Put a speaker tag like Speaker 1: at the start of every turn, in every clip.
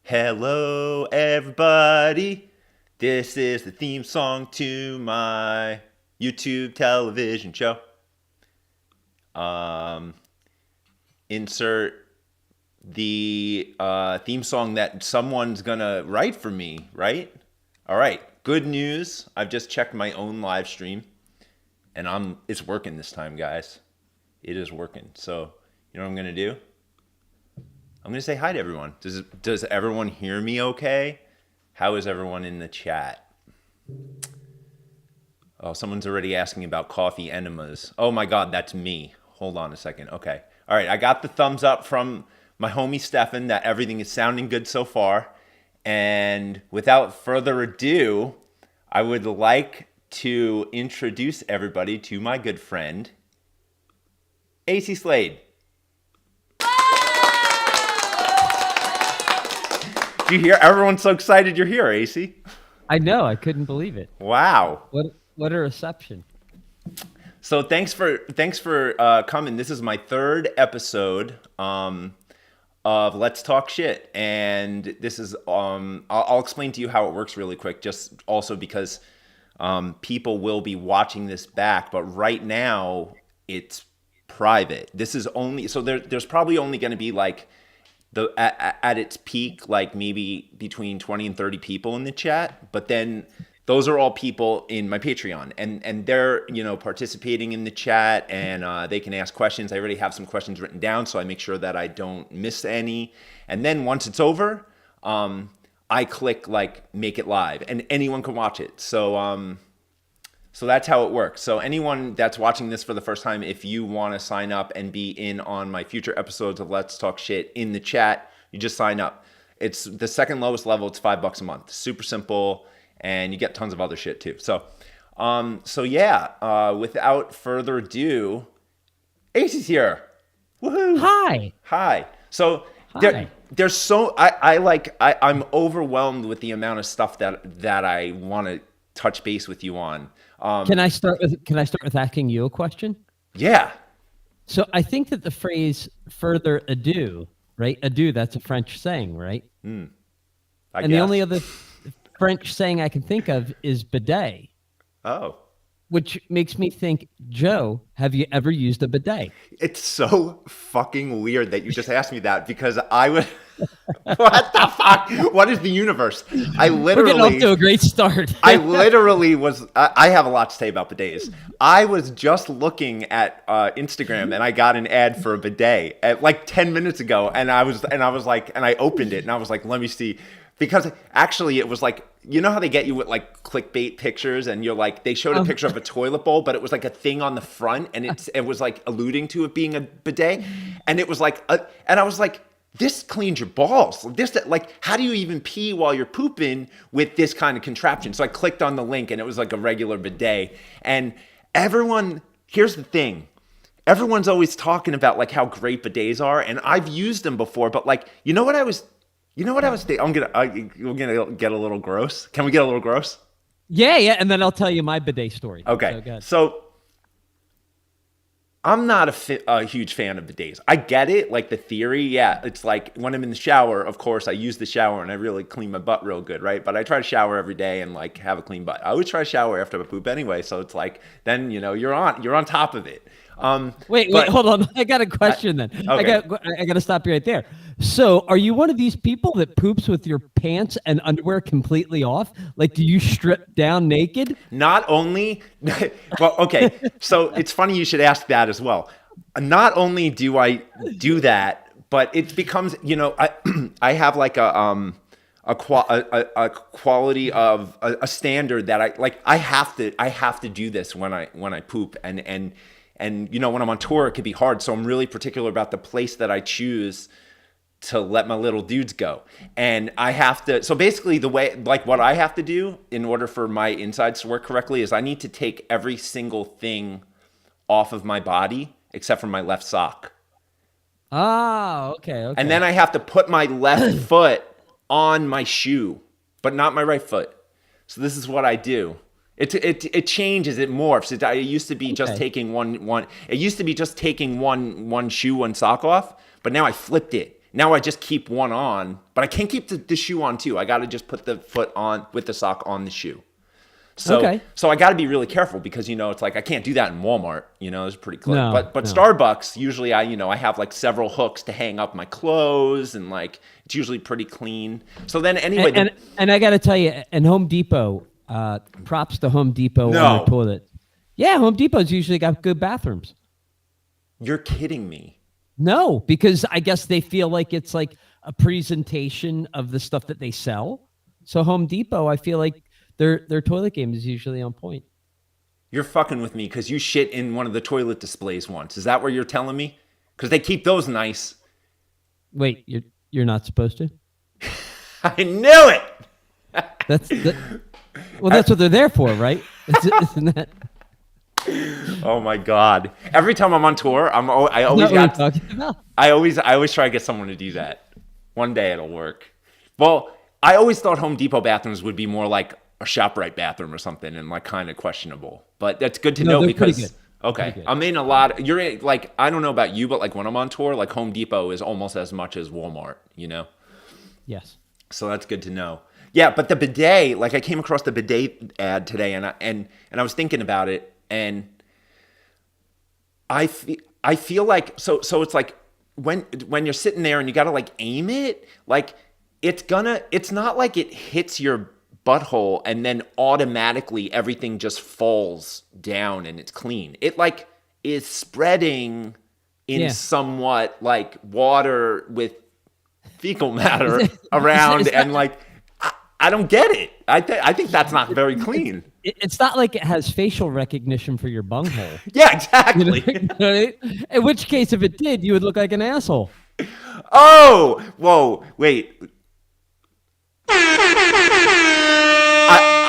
Speaker 1: Hello, everybody. This is the theme song to my YouTube television show. Insert the theme song that someone's gonna write for me, right? All right. Good news. I've just checked my own live stream, and it's working this time, guys. It is working. So you know what I'm gonna do? I'm going to say hi to everyone. Does everyone hear me okay? How is everyone in the chat? Oh, someone's already asking about coffee enemas. Oh my God, that's me. Hold on a second. Okay. All right, I got the thumbs up from my homie Stefan that everything is sounding good so far. And without further ado, I would like to introduce everybody to my good friend, ACEY Slade. Do you hear? Everyone's so excited you're here, ACEY.
Speaker 2: I know. I couldn't believe it.
Speaker 1: Wow.
Speaker 2: What a reception.
Speaker 1: So thanks for coming. This is my third episode of Let's Talk Shit, and this is I'll explain to you how it works really quick. Just also because people will be watching this back, but right now it's private. This is only so there's probably only going to be like. At its peak, like maybe between 20 and 30 people in the chat, but then those are all people in my Patreon, and they're participating in the chat, and they can ask questions. I already have some questions written down, so I make sure that I don't miss any. And then once it's over, I click like make it live, and anyone can watch it. So that's how it works. So anyone that's watching this for the first time, if you want to sign up and be in on my future episodes of Let's Talk Shit in the chat, you just sign up. It's the second lowest level. It's $5 a month. Super simple, and you get tons of other shit too. So without further ado, ACEY's here. Woohoo! Hi. So
Speaker 2: Hi.
Speaker 1: There's so I'm overwhelmed with the amount of stuff that I want to touch base with you on.
Speaker 2: Can I start with asking you a question?
Speaker 1: Yeah.
Speaker 2: So I think that the phrase "further ado," right? Ado, that's a French saying, right?
Speaker 1: I
Speaker 2: guess. The only other French saying I can think of is bidet.
Speaker 1: Oh.
Speaker 2: Which makes me think, Joe, have you ever used a bidet?
Speaker 1: It's so fucking weird that you just asked me that, because I would. What the fuck? What is the universe?
Speaker 2: We're getting off to a great start.
Speaker 1: I literally was. I have a lot to say about bidets. I was just looking at Instagram, and I got an ad for a bidet at like 10 minutes ago, and I opened it, and I was like, let me see. Because actually it was like, you know how they get you with like clickbait pictures, and you're like, they showed a picture of a toilet bowl, but it was like a thing on the front, and it was like alluding to it being a bidet. And it was like, and I was like, this cleans your balls. Like, how do you even pee while you're pooping with this kind of contraption? So I clicked on the link, and it was like a regular bidet. And here's the thing. Everyone's always talking about like how great bidets are, and I've used them before, but like, you know what I was thinking? We're gonna get a little gross. Can we get a little gross?
Speaker 2: Yeah, and then I'll tell you my bidet story.
Speaker 1: Okay. So I'm not a huge fan of bidets. I get it, like the theory. Yeah, it's like when I'm in the shower, of course, I use the shower and I really clean my butt real good, right? But I try to shower every day and like have a clean butt. I always try to shower after I poop anyway, so it's like then you're on top of it.
Speaker 2: Wait, hold on. I got a question then.
Speaker 1: Okay.
Speaker 2: I got to stop you right there. So, are you one of these people that poops with your pants and underwear completely off? Like, do you strip down naked?
Speaker 1: Not only, well, okay. So it's funny you should ask that as well. Not only do I do that, but it becomes, I have like a quality of a standard that I have to do this when I poop, and when I'm on tour, it could be hard. So I'm really particular about the place that I choose to let my little dudes go. And I have to, so basically the way, like what I have to do in order for my insides to work correctly is I need to take every single thing off of my body except for my left sock.
Speaker 2: Ah, okay.
Speaker 1: And then I have to put my left foot on my shoe, but not my right foot. So this is what I do. It changes, it morphs. It used to be just taking one. It used to be just taking one shoe, one sock off, but now I flipped it. Now I just keep one on, but I can't keep the shoe on too. I got to just put the foot on with the sock on the shoe. So, so I got to be really careful because, it's like I can't do that in Walmart. It's pretty close.
Speaker 2: No,
Speaker 1: but Starbucks, usually I have like several hooks to hang up my clothes and like it's usually pretty clean. So then anyway.
Speaker 2: And I got to tell you, and Home Depot, props to Home Depot on their toilet. Yeah, Home Depot's usually got good bathrooms.
Speaker 1: You're kidding me.
Speaker 2: No, because I guess they feel like it's like a presentation of the stuff that they sell. So Home Depot, I feel like their toilet game is usually on point.
Speaker 1: You're fucking with me because you shit in one of the toilet displays once. Is that what you're telling me? Because they keep those nice.
Speaker 2: Wait, you're not supposed to?
Speaker 1: I knew it.
Speaker 2: That's what they're there for, right? Isn't that?
Speaker 1: Oh my God! Every time I'm on tour, I always try to get someone to do that. One day it'll work. Well, I always thought Home Depot bathrooms would be more like a ShopRite bathroom or something, and like kind of questionable. But that's good to know because okay, I'm in a lot. You're like I don't know about you, but like when I'm on tour, like Home Depot is almost as much as Walmart.
Speaker 2: Yes.
Speaker 1: So that's good to know. Yeah, but the bidet, like I came across the bidet ad today, and I was thinking about it, and I feel like so it's like when you're sitting there and you got to like aim it, like it's not like it hits your butthole and then automatically everything just falls down and it's clean. It like is spreading in somewhat like water with fecal matter around and like I don't get it. I think that's not very clean.
Speaker 2: It's not like it has facial recognition for your bunghole.
Speaker 1: Yeah, exactly.
Speaker 2: Right? In which case, if it did, you would look like an asshole.
Speaker 1: Oh, whoa, wait.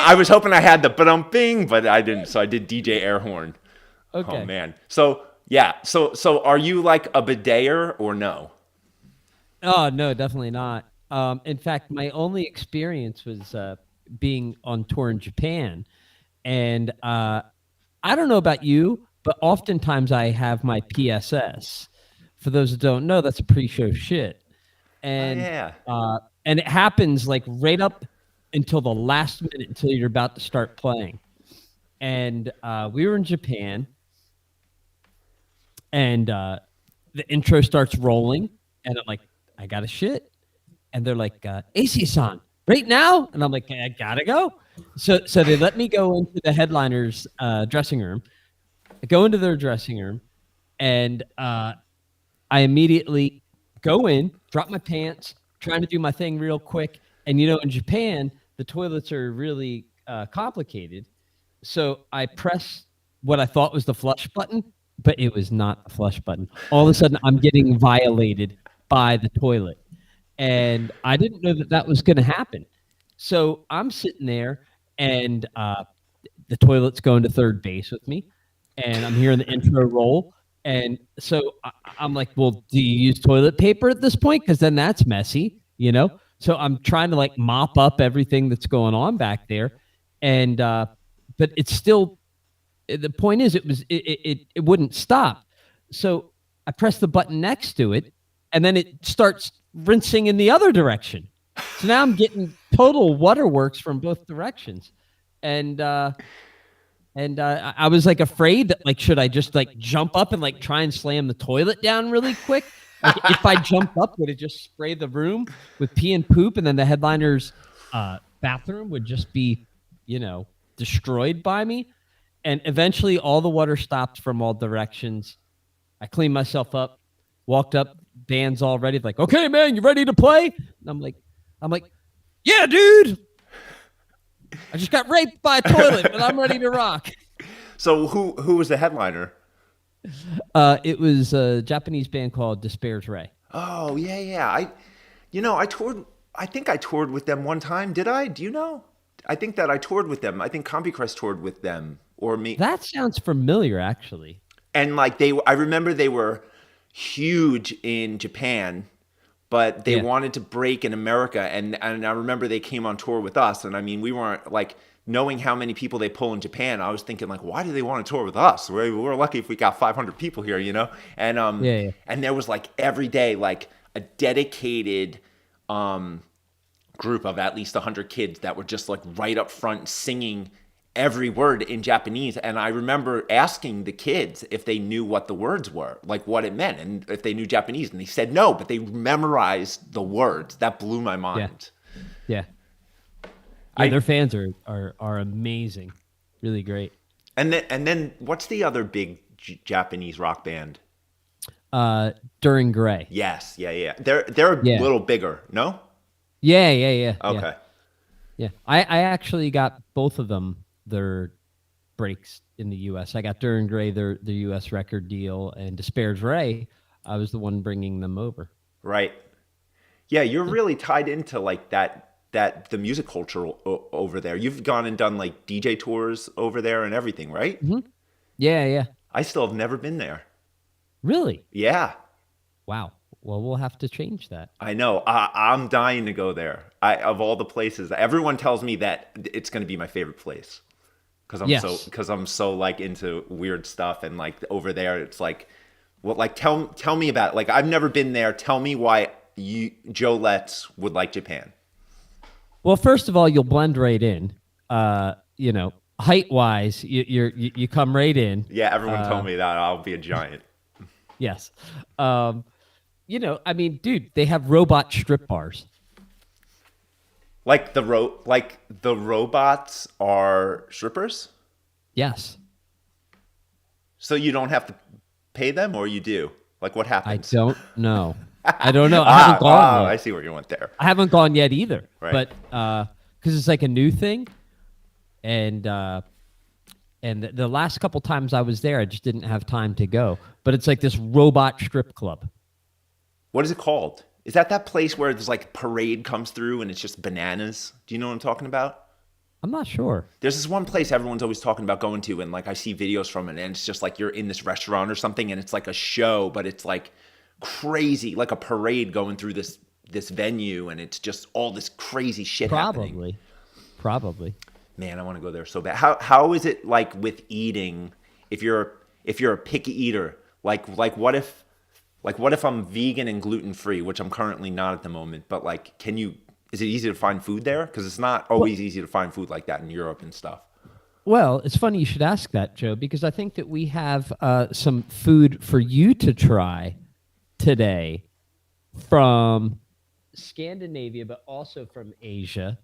Speaker 1: I was hoping I had the ba-dum-bing, but I didn't. So I did DJ air horn.
Speaker 2: Okay.
Speaker 1: Oh man. So yeah. So are you like a bideter or no?
Speaker 2: Oh no, definitely not. In fact, my only experience was being on tour in Japan, and I don't know about you, but oftentimes I have my PSS. For those that don't know, that's a pre-show shit, and and it happens like right up until the last minute until you're about to start playing. And we were in Japan, and the intro starts rolling, and I'm like, I got to shit. And they're like, Acey-san, right now? And I'm like, I gotta go. So they let me go into the headliner's dressing room. I go into their dressing room, and I immediately go in, drop my pants, trying to do my thing real quick. And, in Japan, the toilets are really complicated. So I press what I thought was the flush button, but it was not the flush button. All of a sudden, I'm getting violated by the toilet. And I didn't know that was going to happen. So I'm sitting there, and the toilet's going to third base with me, and I'm hearing the intro roll. And so I'm like, well, do you use toilet paper at this point? Because then that's messy, So I'm trying to like mop up everything that's going on back there. And but it's still, the point is it wouldn't stop. So I press the button next to it, and then it starts rinsing in the other direction. So now I'm getting total waterworks from both directions. And I was like afraid that like, should I just like jump up and like try and slam the toilet down really quick? Like if I jump up, would it just spray the room with pee and poop? And then the headliner's bathroom would just be, destroyed by me. And eventually all the water stopped from all directions. I cleaned myself up, walked up, band's all ready. Like, okay, man, you ready to play? And I'm like, yeah, dude. I just got raped by a toilet, but I'm ready to rock.
Speaker 1: So who was the headliner?
Speaker 2: It was a Japanese band called Despair's Ray.
Speaker 1: Oh yeah. I toured. I think I toured with them one time. Did I? Do you know? I think that I toured with them. I think Compicrest toured with them or me.
Speaker 2: That sounds familiar, actually.
Speaker 1: And like I remember they were huge in Japan, but they wanted to break in America. And I remember they came on tour with us. And I mean, we weren't like knowing how many people they pull in Japan. I was thinking like, why do they want to tour with us? We're lucky if we got 500 people here, And and there was like every day, like a dedicated group of at least 100 kids that were just like right up front singing every word in Japanese. And I remember asking the kids if they knew what the words were, like what it meant, and if they knew Japanese. And they said no, but they memorized the words. That blew my mind.
Speaker 2: Yeah. Their fans are amazing. Really great.
Speaker 1: And then what's the other big Japanese rock band?
Speaker 2: During Gray.
Speaker 1: Yes. Yeah. They're a little bigger, no?
Speaker 2: Yeah.
Speaker 1: Okay.
Speaker 2: Yeah. I actually got both of them their breaks in the U.S. I got During Gray their U.S. record deal, and Despairs Ray, I was the one bringing them over.
Speaker 1: Right. Yeah, you're really tied into like the music culture over there. You've gone and done like DJ tours over there and everything, right?
Speaker 2: Mm-hmm. Yeah.
Speaker 1: I still have never been there.
Speaker 2: Really?
Speaker 1: Yeah.
Speaker 2: Wow. Well, we'll have to change that.
Speaker 1: I know. I'm dying to go there. Of all the places, everyone tells me that it's going to be my favorite place because I'm so like into weird stuff, and like over there, it's like, well, like tell me about it. Like I've never been there. Tell me why Joe Letz would like Japan.
Speaker 2: Well, first of all, you'll blend right in. Height wise, you come right in.
Speaker 1: Yeah, everyone told me that I'll be a giant.
Speaker 2: Yes. I mean, dude, they have robot strip bars.
Speaker 1: Like the robots are strippers?
Speaker 2: Yes.
Speaker 1: So you don't have to pay them, or you do? Like what happens?
Speaker 2: I don't know. I haven't gone yet.
Speaker 1: I see where you went there.
Speaker 2: I haven't gone yet either.
Speaker 1: Right.
Speaker 2: But because it's like a new thing, and the last couple times I was there, I just didn't have time to go. But it's like this robot strip club.
Speaker 1: What is it called? Is that place where there's like parade comes through and it's just bananas? Do you know what I'm talking about?
Speaker 2: I'm not sure.
Speaker 1: There's this one place everyone's always talking about going to, and like I see videos from it, and it's just like you're in this restaurant or something, and it's like a show, but it's like crazy, like a parade going through this venue, and it's just all this crazy shit happening.
Speaker 2: Probably.
Speaker 1: Man, I want to go there so bad. How is it like with eating? If you're a picky eater, like what if I'm vegan and gluten free, which I'm currently not at the moment, but like, is it easy to find food there? Because it's not always easy to find food like that in Europe and stuff.
Speaker 2: Well, it's funny you should ask that, Joe, because I think that we have some food for you to try today from Scandinavia, but also from Asia.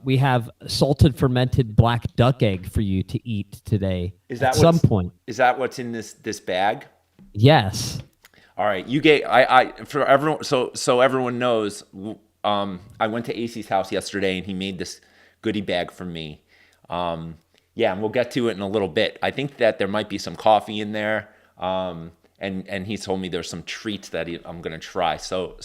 Speaker 2: We have salted fermented black duck egg for you to eat today at some point.
Speaker 1: Is that what's in this bag?
Speaker 2: Yes.
Speaker 1: All right. You get for everyone. So everyone knows. I went to Acey's house yesterday, and he made this goodie bag for me. And we'll get to it in a little bit. I think that there might be some coffee in there. And he told me there's some treats that I'm gonna try. So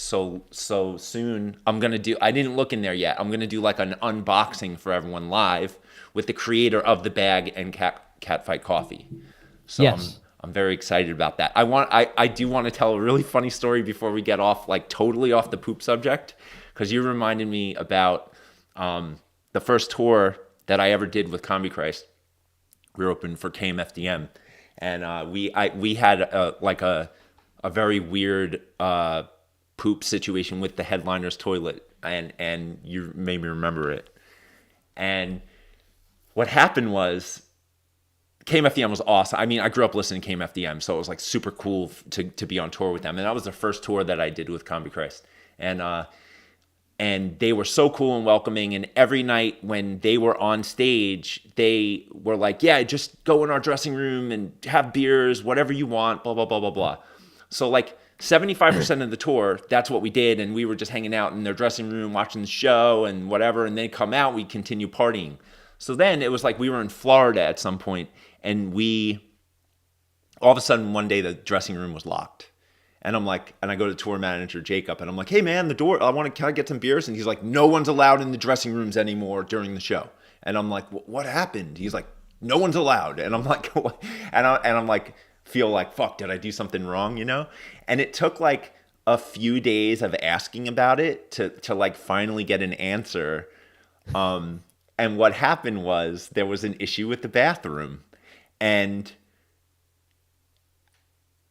Speaker 1: soon I'm gonna do. I didn't look in there yet. I'm gonna do like an unboxing for everyone live with the creator of the bag and CATFIGHT Coffee. So
Speaker 2: yes.
Speaker 1: I'm very excited about that. I do want to tell a really funny story before we get off, like totally off the poop subject, because you reminded me about the first tour that I ever did with Combi Christ. We were open for KMFDM. And we had a very weird poop situation with the headliner's toilet, and you made me remember it. And what happened was, KMFDM was awesome. I mean, I grew up listening to KMFDM, so it was like super cool to be on tour with them. And that was the first tour that I did with Combi Christ. And they were so cool and welcoming. And every night when they were on stage, they were like, yeah, just go in our dressing room and have beers, whatever you want, blah, blah, blah, blah, blah. So like 75% of the tour, that's what we did. And we were just hanging out in their dressing room, watching the show and whatever. And they come out, we continue partying. So then it was like we were in Florida at some point, and all of a sudden one day the dressing room was locked. And I'm like, and I go to tour manager Jacob, and I'm like, hey man, the door, can I get some beers? And he's like, no one's allowed in the dressing rooms anymore during the show. And I'm like, what happened? He's like, no one's allowed. And I'm like, what? And I'm like, feel like, fuck, did I do something wrong? You know? And it took like a few days of asking about it to like finally get an answer. And what happened was there was an issue with the bathroom, and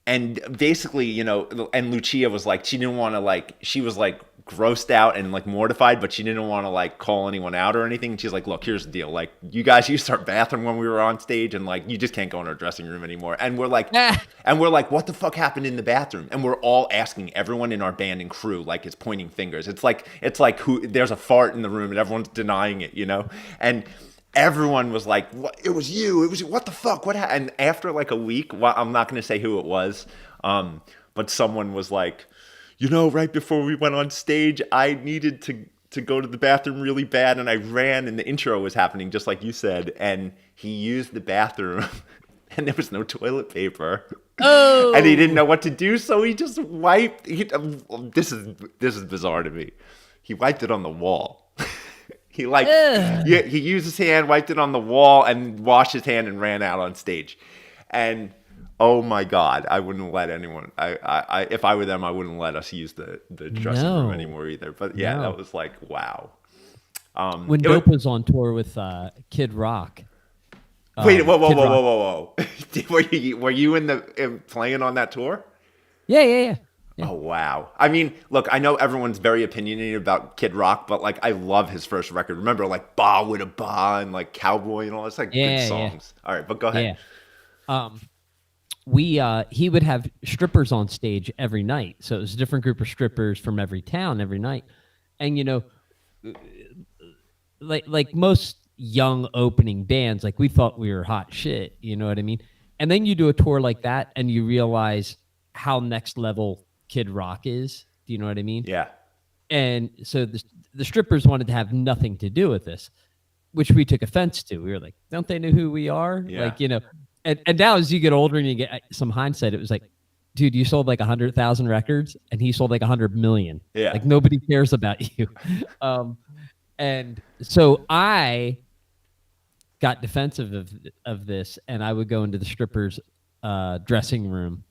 Speaker 1: and basically, you know, and Lucia was like, she didn't want to like, she was like grossed out and like mortified, but she didn't want to like call anyone out or anything. And she's like, look, here's the deal. Like, you guys used our bathroom when we were on stage, and like, you just can't go in our dressing room anymore. And we're like, what the fuck happened in the bathroom? And we're all asking everyone in our band and crew, like, it's pointing fingers. It's like who, there's a fart in the room and everyone's denying it, you know? And everyone was like, "What? It was you. It was you. What the fuck? What happened?" And after like a week, well, I'm not going to say who it was, but someone was like, you know, right before we went on stage, I needed to go to the bathroom really bad, and I ran, and the intro was happening just like you said, and he used the bathroom, and there was no toilet paper.
Speaker 2: Oh,
Speaker 1: and he didn't know what to do, so he just wiped. This is bizarre to me. He wiped it on the wall. He he used his hand, wiped it on the wall, and washed his hand and ran out on stage. And oh my God, I wouldn't let anyone. I if I were them, I wouldn't let us use the dressing room anymore either. But yeah, that was like wow.
Speaker 2: When Dope was on tour with Kid Rock.
Speaker 1: Wait, whoa! were you playing on that tour?
Speaker 2: Yeah.
Speaker 1: Oh, wow. I mean, look, I know everyone's very opinionated about Kid Rock, but, like, I love his first record. Remember, like, Ba with a Ba and, like, Cowboy and all this, like, good songs. Yeah. All right, but go ahead.
Speaker 2: Yeah. He would have strippers on stage every night. So it was a different group of strippers from every town every night. And, you know, like most young opening bands, like, we thought we were hot shit. You know what I mean? And then you do a tour like that and you realize how next level Kid Rock is. Do you know what I mean?
Speaker 1: Yeah.
Speaker 2: And so the strippers wanted to have nothing to do with this, which we took offense to. We were like, don't they know who we are?
Speaker 1: Yeah.
Speaker 2: Like, you know, and now as you get older and you get some hindsight, it was like, dude, you sold like 100,000 records and he sold like 100 million.
Speaker 1: Yeah.
Speaker 2: Like nobody cares about you. And so I got defensive of this, and I would go into the strippers' dressing room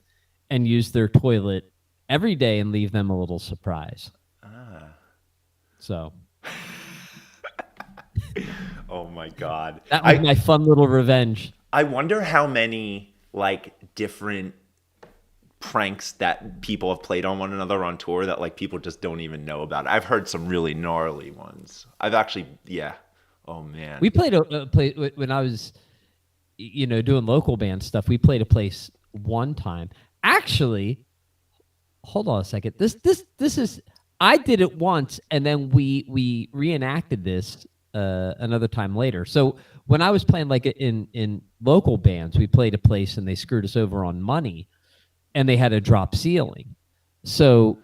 Speaker 2: and use their toilet every day and leave them a little surprise. So.
Speaker 1: Oh my God.
Speaker 2: That was my fun little revenge.
Speaker 1: I wonder how many like different pranks that people have played on one another on tour that like people just don't even know about. I've heard some really gnarly ones. I've actually, yeah. Oh man.
Speaker 2: We played when I was, you know, doing local band stuff. We played a place one time. Actually, hold on a second. This is, I did it once, and then we reenacted this another time later. So when I was playing like in local bands, we played a place and they screwed us over on money, and they had a drop ceiling. So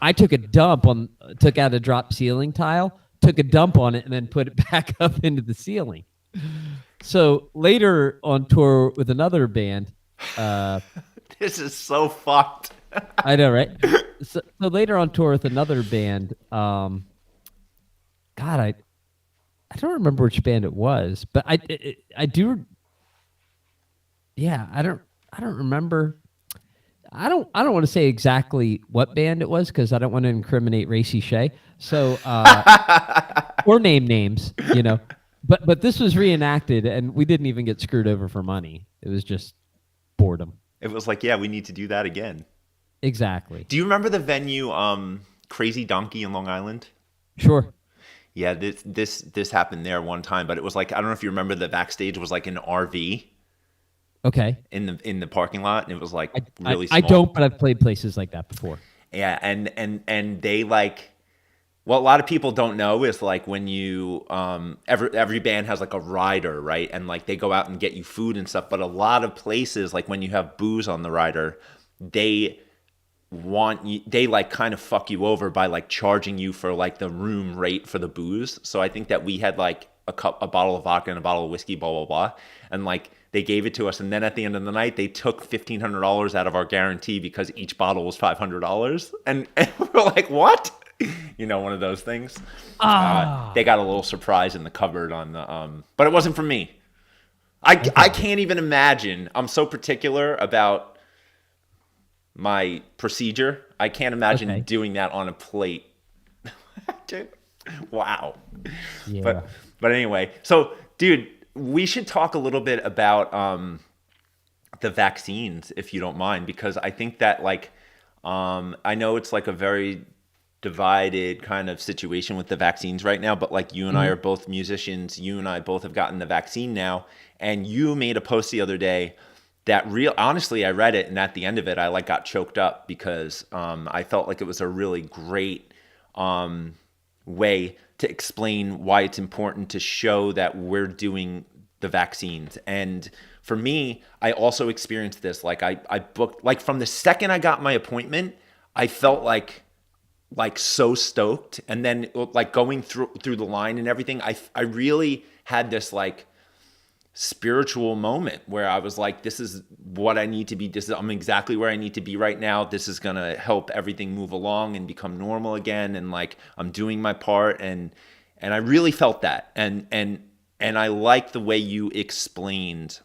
Speaker 2: I took out a drop ceiling tile, took a dump on it, and then put it back up into the ceiling. So later on tour with another band,
Speaker 1: this is so fucked.
Speaker 2: I know, right? So later on tour with another band, God, I don't remember which band it was, but I do. Yeah, I don't remember. I don't want to say exactly what band it was because I don't want to incriminate Racy Shea. So or name names, you know. But this was reenacted, and we didn't even get screwed over for money. It was just boredom.
Speaker 1: It was like, yeah, we need to do that again.
Speaker 2: Exactly.
Speaker 1: Do you remember the venue Crazy Donkey in Long Island?
Speaker 2: Sure.
Speaker 1: Yeah, this happened there one time, but it was like, I don't know if you remember, the backstage was like an RV.
Speaker 2: Okay.
Speaker 1: In the parking lot, and it was like really small.
Speaker 2: I don't, but I've played places like that before.
Speaker 1: Yeah, and they like, what a lot of people don't know is like when you every band has like a rider, right? And like they go out and get you food and stuff, but a lot of places, like when you have booze on the rider, they like kind of fuck you over by like charging you for like the room rate for the booze. So I think that we had like a bottle of vodka and a bottle of whiskey, blah blah blah, and like they gave it to us, and then at the end of the night they took $1,500 out of our guarantee because each bottle was $500, and we're like, what? You know, one of those things. They got a little surprise in the cupboard on the but it wasn't from me. I can't even imagine. I'm so particular about my procedure. I can't imagine doing that on a plate. Wow.
Speaker 2: Yeah.
Speaker 1: But anyway, so dude, we should talk a little bit about the vaccines, if you don't mind, because I think that like, I know it's like a very divided kind of situation with the vaccines right now, but like you and I are both musicians. You and I both have gotten the vaccine now. And you made a post the other day that honestly, I read it, and at the end of it, I like got choked up because I felt like it was a really great way to explain why it's important to show that we're doing the vaccines. And for me, I also experienced this. Like I booked, like from the second I got my appointment, I felt like so stoked. And then like going through the line and everything, I really had this like spiritual moment where I was like, this is what I need to be. I'm exactly where I need to be right now. This is going to help everything move along and become normal again. And like, I'm doing my part. And I really felt that. And I like the way you explained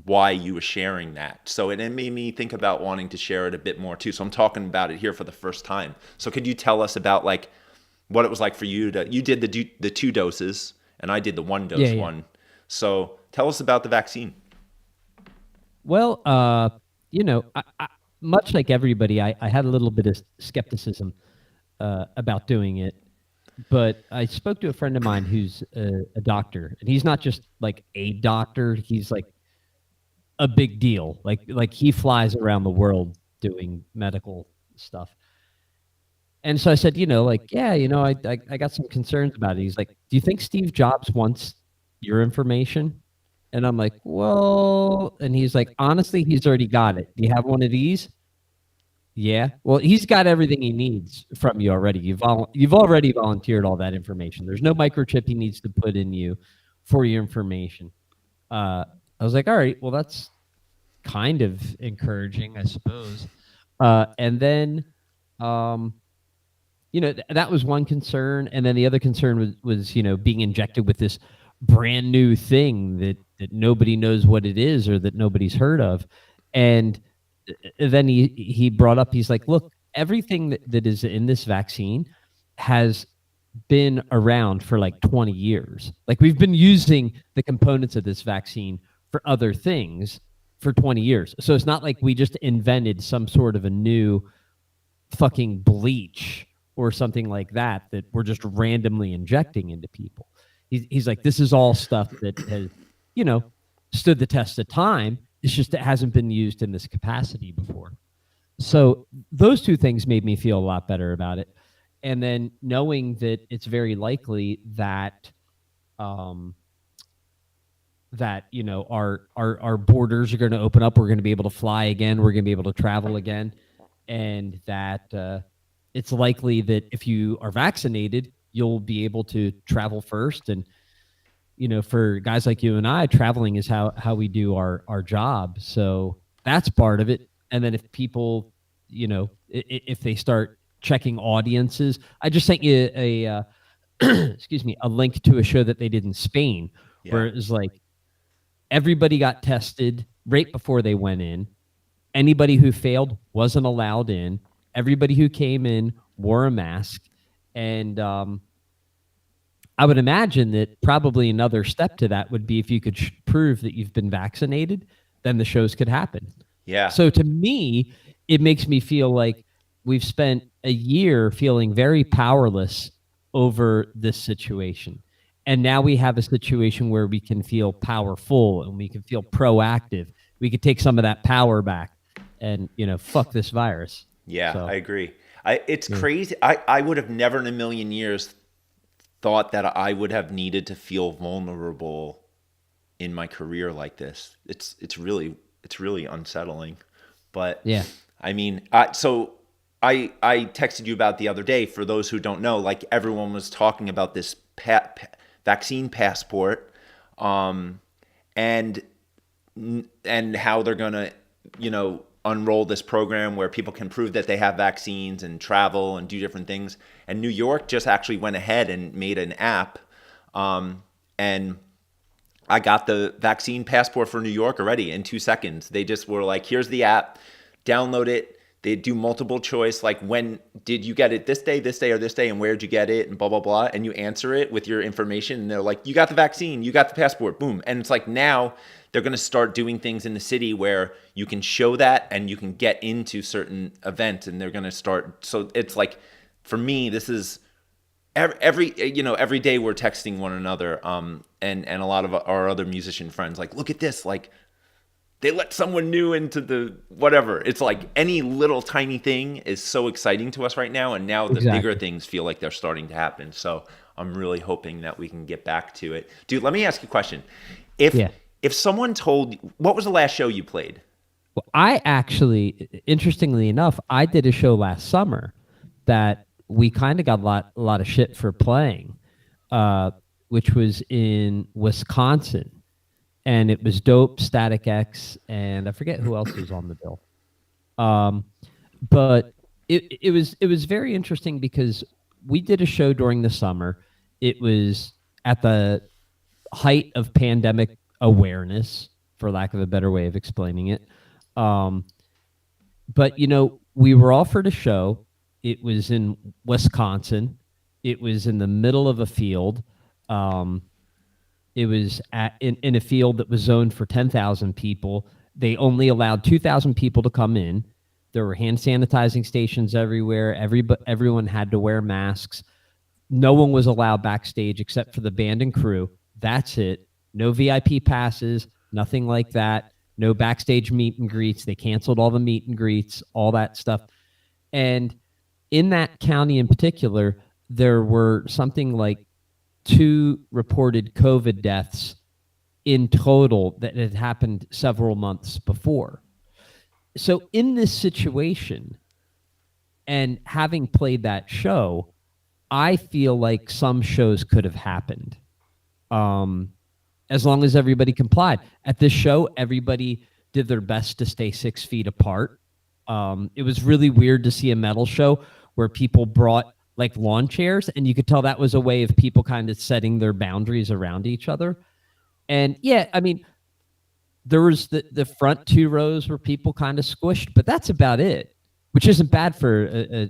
Speaker 1: why you were sharing that. So it made me think about wanting to share it a bit more too. So I'm talking about it here for the first time. So could you tell us about like what it was like for you you did the 2 doses and I did the 1 dose one. So tell us about the vaccine.
Speaker 2: Well, you know, I, much like everybody, I had a little bit of skepticism about doing it. But I spoke to a friend of mine who's a doctor, and he's not just like a doctor. He's like a big deal. Like he flies around the world doing medical stuff. And so I said, you know, like, yeah, you know, I got some concerns about it. He's like, do you think Steve Jobs wants your information? And I'm like, well, and he's like, honestly, he's already got it. Do you have one of these? Yeah. Well, he's got everything he needs from you already. You've already volunteered all that information. There's no microchip he needs to put in you for your information. I was like, all right, well, that's kind of encouraging, I suppose. And then, you know, that was one concern. And then the other concern was, you know, being injected with this brand new thing that nobody knows what it is or that nobody's heard of. And then he brought up, he's like, look, everything that is in this vaccine has been around for like 20 years. Like we've been using the components of this vaccine for other things for 20 years. So it's not like we just invented some sort of a new fucking bleach or something like that we're just randomly injecting into people. He's like, this is all stuff that has, you know, stood the test of time. It's just it hasn't been used in this capacity before. So those 2 things made me feel a lot better about it. And then knowing that it's very likely that that, you know, our borders are going to open up, we're going to be able to fly again, we're going to be able to travel again, and that it's likely that if you are vaccinated, you'll be able to travel first. And you know, for guys like you and I, traveling is how we do our job. So that's part of it. And then if people, you know, if they start checking audiences, I just sent you a excuse me, a link to a show that they did in Spain, where it was like everybody got tested right before they went in. Anybody who failed wasn't allowed in. Everybody who came in wore a mask. And I would imagine that probably another step to that would be if you could prove that you've been vaccinated, then the shows could happen.
Speaker 1: Yeah.
Speaker 2: So to me, it makes me feel like we've spent a year feeling very powerless over this situation. And now we have a situation where we can feel powerful and we can feel proactive. We could take some of that power back and, you know, fuck this virus.
Speaker 1: Yeah, so, I agree. It's crazy. I would have never in a million years thought that I would have needed to feel vulnerable in my career like this. It's really unsettling. But yeah, I mean, so I texted you about the other day. For those who don't know, like everyone was talking about this vaccine passport, and how they're gonna, you know, unroll this program where people can prove that they have vaccines and travel and do different things. And New York just actually went ahead and made an app, and I got the vaccine passport for New York already in 2 seconds. They just were like, here's the app, download it, they do multiple choice, like when did you get it this day, or this day, and where did you get it, and blah, blah, blah. And you answer it with your information. And they're like, you got the vaccine, you got the passport, boom. And it's like now they're going to start doing things in the city where you can show that and you can get into certain events. And they're going to start. So it's like, for me, this is every day we're texting one another. And a lot of our other musician friends, like, look at this, like, they let someone new into the whatever. It's like any little tiny thing is so exciting to us right now. And now the bigger things feel like they're starting to happen. So I'm really hoping that we can get back to it. Dude, let me ask you a question. If someone told you, what was the last show you played?
Speaker 2: Well, I actually, interestingly enough, I did a show last summer that we kind of got a lot of shit for playing, which was in Wisconsin. And it was Dope, Static X, and I forget who else was on the bill. But it was very interesting because we did a show during the summer. It was at the height of pandemic awareness, for lack of a better way of explaining it. But, we were offered a show. It was in Wisconsin. It was in the middle of a field. It was in a field that was zoned for 10,000 people. They only allowed 2,000 people to come in. There were hand sanitizing stations everywhere. Everyone had to wear masks. No one was allowed backstage except for the band and crew. That's it. No VIP passes, nothing like that. No backstage meet and greets. They canceled all the meet and greets, all that stuff. And in that county in particular, there were something like 2 reported COVID deaths in total that had happened several months before. So in this situation, and having played that show, I feel like some shows could have happened, as long as everybody complied. At this show, everybody did their best to stay 6 feet apart. It was really weird to see a metal show where people brought like lawn chairs, and you could tell that was a way of people kind of setting their boundaries around each other. And yeah, I mean, there was the front 2 rows where people kind of squished, but that's about it, which isn't bad for, I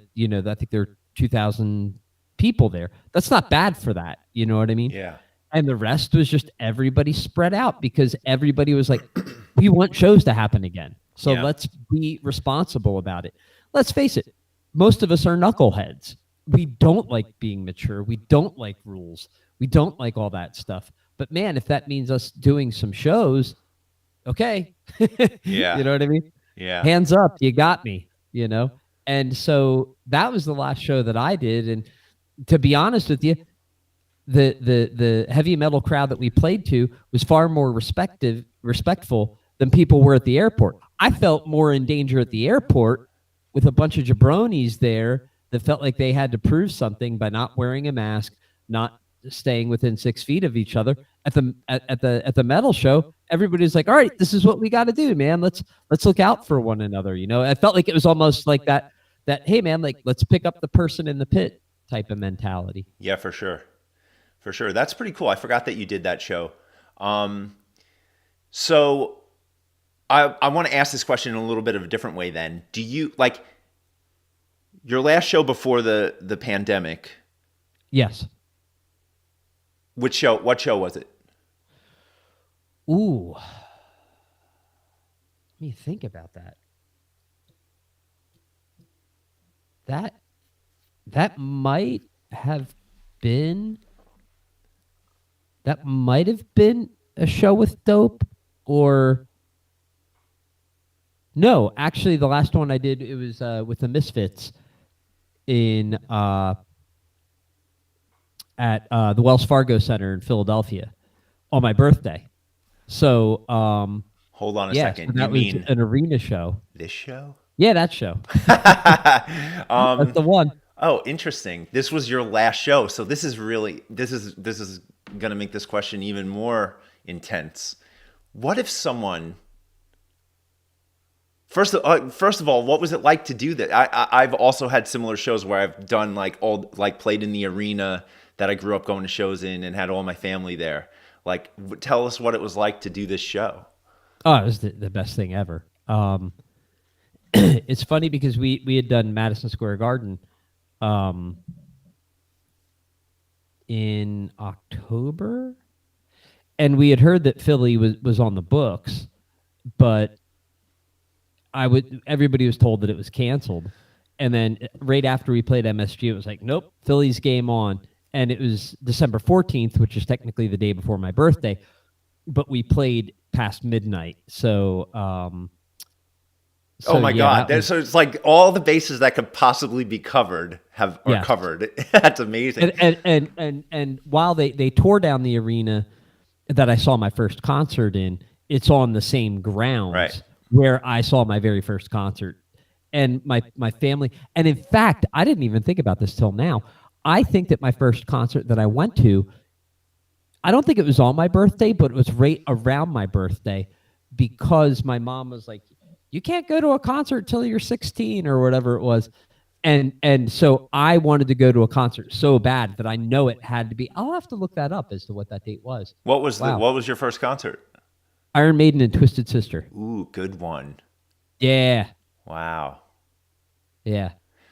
Speaker 2: think there are 2,000 people there. That's not bad for that. You know what I mean?
Speaker 1: Yeah.
Speaker 2: And the rest was just everybody spread out because everybody was like, we want shows to happen again. So let's be responsible about it. Let's face it. Most of us are knuckleheads. We don't like being mature. We don't like rules. We don't like all that stuff. But man, if that means us doing some shows, okay.
Speaker 1: Yeah.
Speaker 2: You know what I mean?
Speaker 1: Yeah.
Speaker 2: Hands up, you got me, And so that was the last show that I did. And to be honest with you, the heavy metal crowd that we played to was far more respectful than people were at the airport. I felt more in danger at the airport with a bunch of jabronis there that felt like they had to prove something by not wearing a mask, not staying within 6 feet of each other. At the metal show, everybody's like, all right, this is what we got to do, man. Let's look out for one another. I felt like it was almost like that, hey man, like let's pick up the person in the pit type of mentality.
Speaker 1: Yeah, for sure. For sure. That's pretty cool. I forgot that you did that show. So I want to ask this question in a little bit of a different way then. Do you, like, your last show before the pandemic?
Speaker 2: Yes.
Speaker 1: What show was it?
Speaker 2: Ooh. Let me think about that. That might have been a show with Dope, or no, actually the last one I did, it was with the Misfits in at the Wells Fargo Center in Philadelphia on my birthday. So
Speaker 1: hold on a second.
Speaker 2: So that was an arena show.
Speaker 1: This show?
Speaker 2: Yeah, that show. That's the one.
Speaker 1: Oh, interesting. This was your last show. So this is going to make this question even more intense. What if someone, first of all, what was it like to do that? I've also had similar shows where I've done played in the arena that I grew up going to shows in and had all my family there. Like, tell us what it was like to do this show.
Speaker 2: Oh, it was the best thing ever. it's funny because we had done Madison Square Garden in October, and we had heard that Philly was on the books, but everybody was told that it was canceled. And then right after we played MSG, it was like, nope, Philly's game on. And it was December 14th, which is technically the day before my birthday, but we played past midnight. So,
Speaker 1: oh my God. So it's like all the bases that could possibly be covered are covered. That's amazing.
Speaker 2: And while they tore down the arena that I saw my first concert in, it's on the same grounds where I saw my very first concert. And my family, and in fact, I didn't even think about this till now. I think that my first concert that I went to, I don't think it was on my birthday, but it was right around my birthday, because my mom was like, you can't go to a concert till you're 16 or whatever it was. And so I wanted to go to a concert so bad that I know it had to be. I'll have to look that up as to what that date was.
Speaker 1: What was your first concert?
Speaker 2: Iron Maiden and Twisted Sister.
Speaker 1: Ooh, good one.
Speaker 2: Yeah.
Speaker 1: Wow.
Speaker 2: Yeah.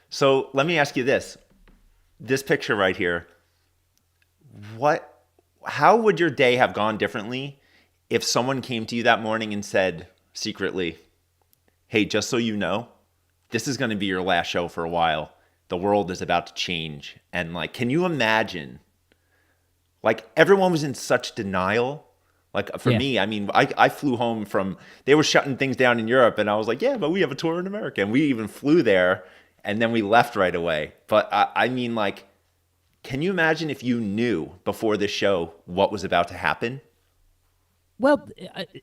Speaker 1: So let me ask you this. This picture right here, how would your day have gone differently if someone came to you that morning and said secretly, hey, just so you know, this is going to be your last show for a while. The world is about to change. And like, can you imagine? Like, everyone was in such denial. Like, for me, I mean, I flew home they were shutting things down in Europe, and I was like, yeah, but we have a tour in America. And we even flew there, and then we left right away. But I mean, like, can you imagine if you knew before this show what was about to happen?
Speaker 2: Well,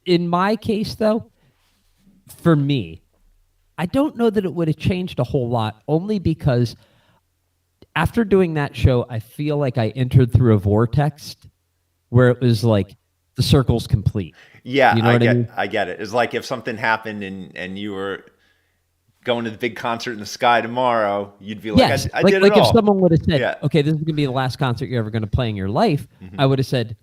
Speaker 2: in my case, though, for me, I don't know that it would have changed a whole lot, only because after doing that show, I feel like I entered through a vortex where it was like, the circle's complete.
Speaker 1: Yeah,
Speaker 2: you know what I mean?
Speaker 1: I get it. It's like if something happened and you were going to the big concert in the sky tomorrow, you'd be like,
Speaker 2: yes.
Speaker 1: I did it
Speaker 2: like
Speaker 1: all.
Speaker 2: If someone would have said, okay, this is going to be the last concert you're ever going to play in your life, I would have said,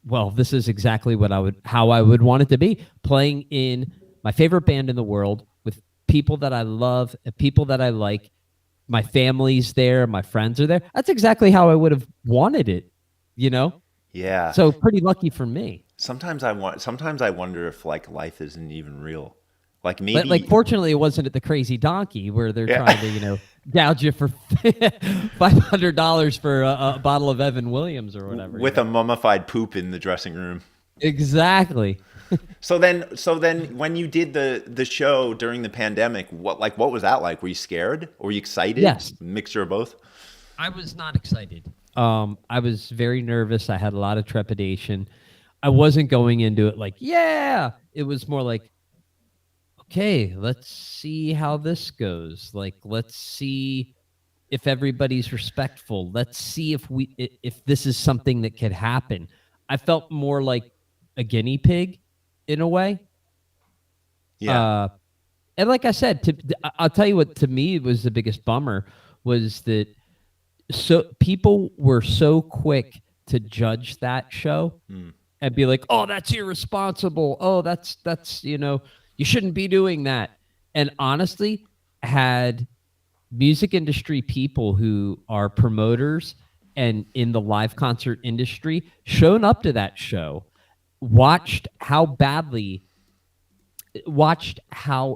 Speaker 2: well, this is exactly how I would want it to be, playing in my favorite band in the world with people that I love, people that I like, my family's there, my friends are there. That's exactly how I would have wanted it, you know?
Speaker 1: Yeah.
Speaker 2: So pretty lucky for me.
Speaker 1: Sometimes I wonder if like life isn't even real. Like maybe
Speaker 2: like fortunately it wasn't at the Crazy Donkey where they're trying to, gouge you for $500 for a bottle of Evan Williams or whatever.
Speaker 1: With a mummified poop in the dressing room.
Speaker 2: Exactly.
Speaker 1: So then when you did the show during the pandemic, what was that like? Were you scared? Or were you excited?
Speaker 2: Yes.
Speaker 1: Mixture of both?
Speaker 2: I was not excited. I was very nervous. I had a lot of trepidation. I wasn't going into it like, yeah. It was more like, okay, let's see how this goes. Like, let's see if everybody's respectful. Let's see if this is something that could happen. I felt more like a guinea pig in a way.
Speaker 1: Yeah.
Speaker 2: And like I said, I'll tell you what to me was the biggest bummer was that people were so quick to judge that show and be like, oh, that's irresponsible. Oh, that's you shouldn't be doing that. And honestly, had music industry people who are promoters and in the live concert industry shown up to that show, watched how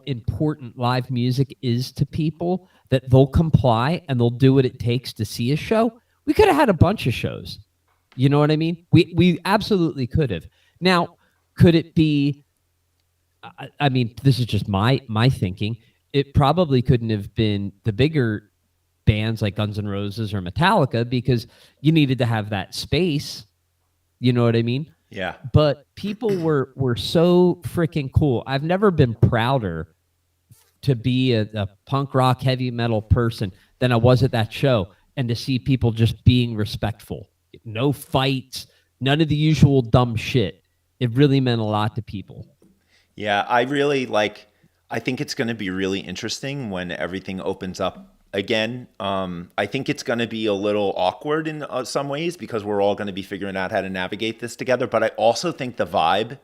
Speaker 2: important live music is to people, that they'll comply and they'll do what it takes to see a show, we could have had a bunch of shows. You know what I mean? We absolutely could have. Now, could it be, I mean, this is just my thinking. It probably couldn't have been the bigger bands like Guns N' Roses or Metallica because you needed to have that space. You know what I mean?
Speaker 1: Yeah.
Speaker 2: But people were so freaking cool. I've never been prouder to be a punk rock heavy metal person than I was at that show, and to see people just being respectful. No fights, none of the usual dumb shit. It really meant a lot to people.
Speaker 1: Yeah, I think it's going to be really interesting when everything opens up again. I think it's going to be a little awkward in some ways because we're all going to be figuring out how to navigate this together. But I also think the vibe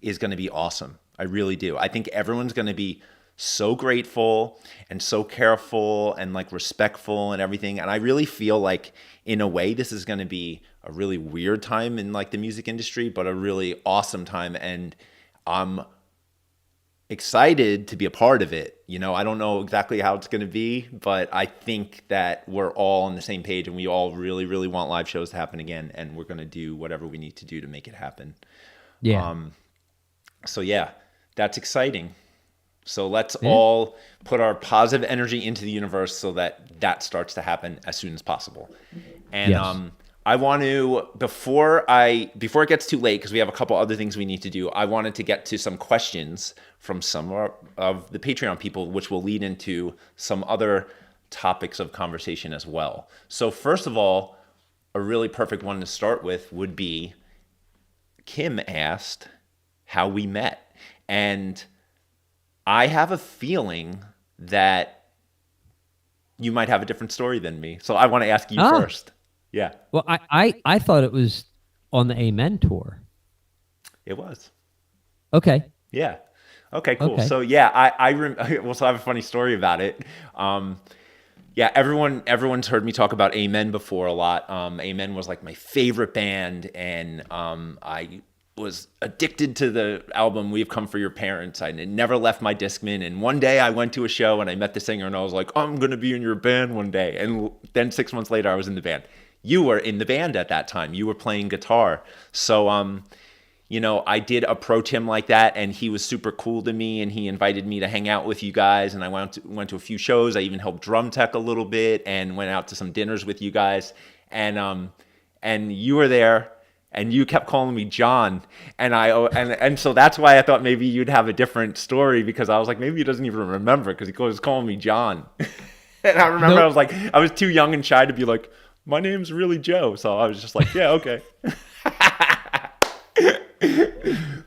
Speaker 1: is going to be awesome. I really do. I think everyone's going to be so grateful and so careful and like respectful and everything. And I really feel like in a way this is going to be a really weird time in like the music industry, but a really awesome time. And I'm excited to be a part of it. You know, I don't know exactly how it's going to be, but I think that we're all on the same page and we all really, really want live shows to happen again. And we're going to do whatever we need to do to make it happen.
Speaker 2: Yeah.
Speaker 1: So yeah, that's exciting. So let's all put our positive energy into the universe so that that starts to happen as soon as possible. And
Speaker 2: Yes.
Speaker 1: I want to, before it gets too late, because we have a couple other things we need to do, I wanted to get to some questions from some of the Patreon people, which will lead into some other topics of conversation as well. So first of all, a really perfect one to start with would be, Kim asked how we met. And I have a feeling that you might have a different story than me. So I want to ask you first. Yeah.
Speaker 2: Well, I thought it was on the Amen tour.
Speaker 1: It was.
Speaker 2: Okay.
Speaker 1: Yeah. Okay, cool.
Speaker 2: Okay.
Speaker 1: So yeah, I also have a funny story about it. Yeah, everyone's heard me talk about Amen before a lot. Amen was like my favorite band, and I was addicted to the album We've Come for Your Parents. I never left my Discman, and one day I went to a show and I met the singer and I was like, I'm going to be in your band one day. And then 6 months later I was in the band. You were in the band at that time. You were playing guitar. So, you know, I did approach him like that, and he was super cool to me, and he invited me to hang out with you guys, and I went to a few shows. I even helped drum tech a little bit and went out to some dinners with you guys. And you were there, and you kept calling me John, and so that's why I thought maybe you'd have a different story, because I was like, maybe he doesn't even remember because he was calling me John. And I remember
Speaker 2: Nope.
Speaker 1: I was like, I was too young and shy to be like, my name's really Joe. So I was just like, yeah, okay.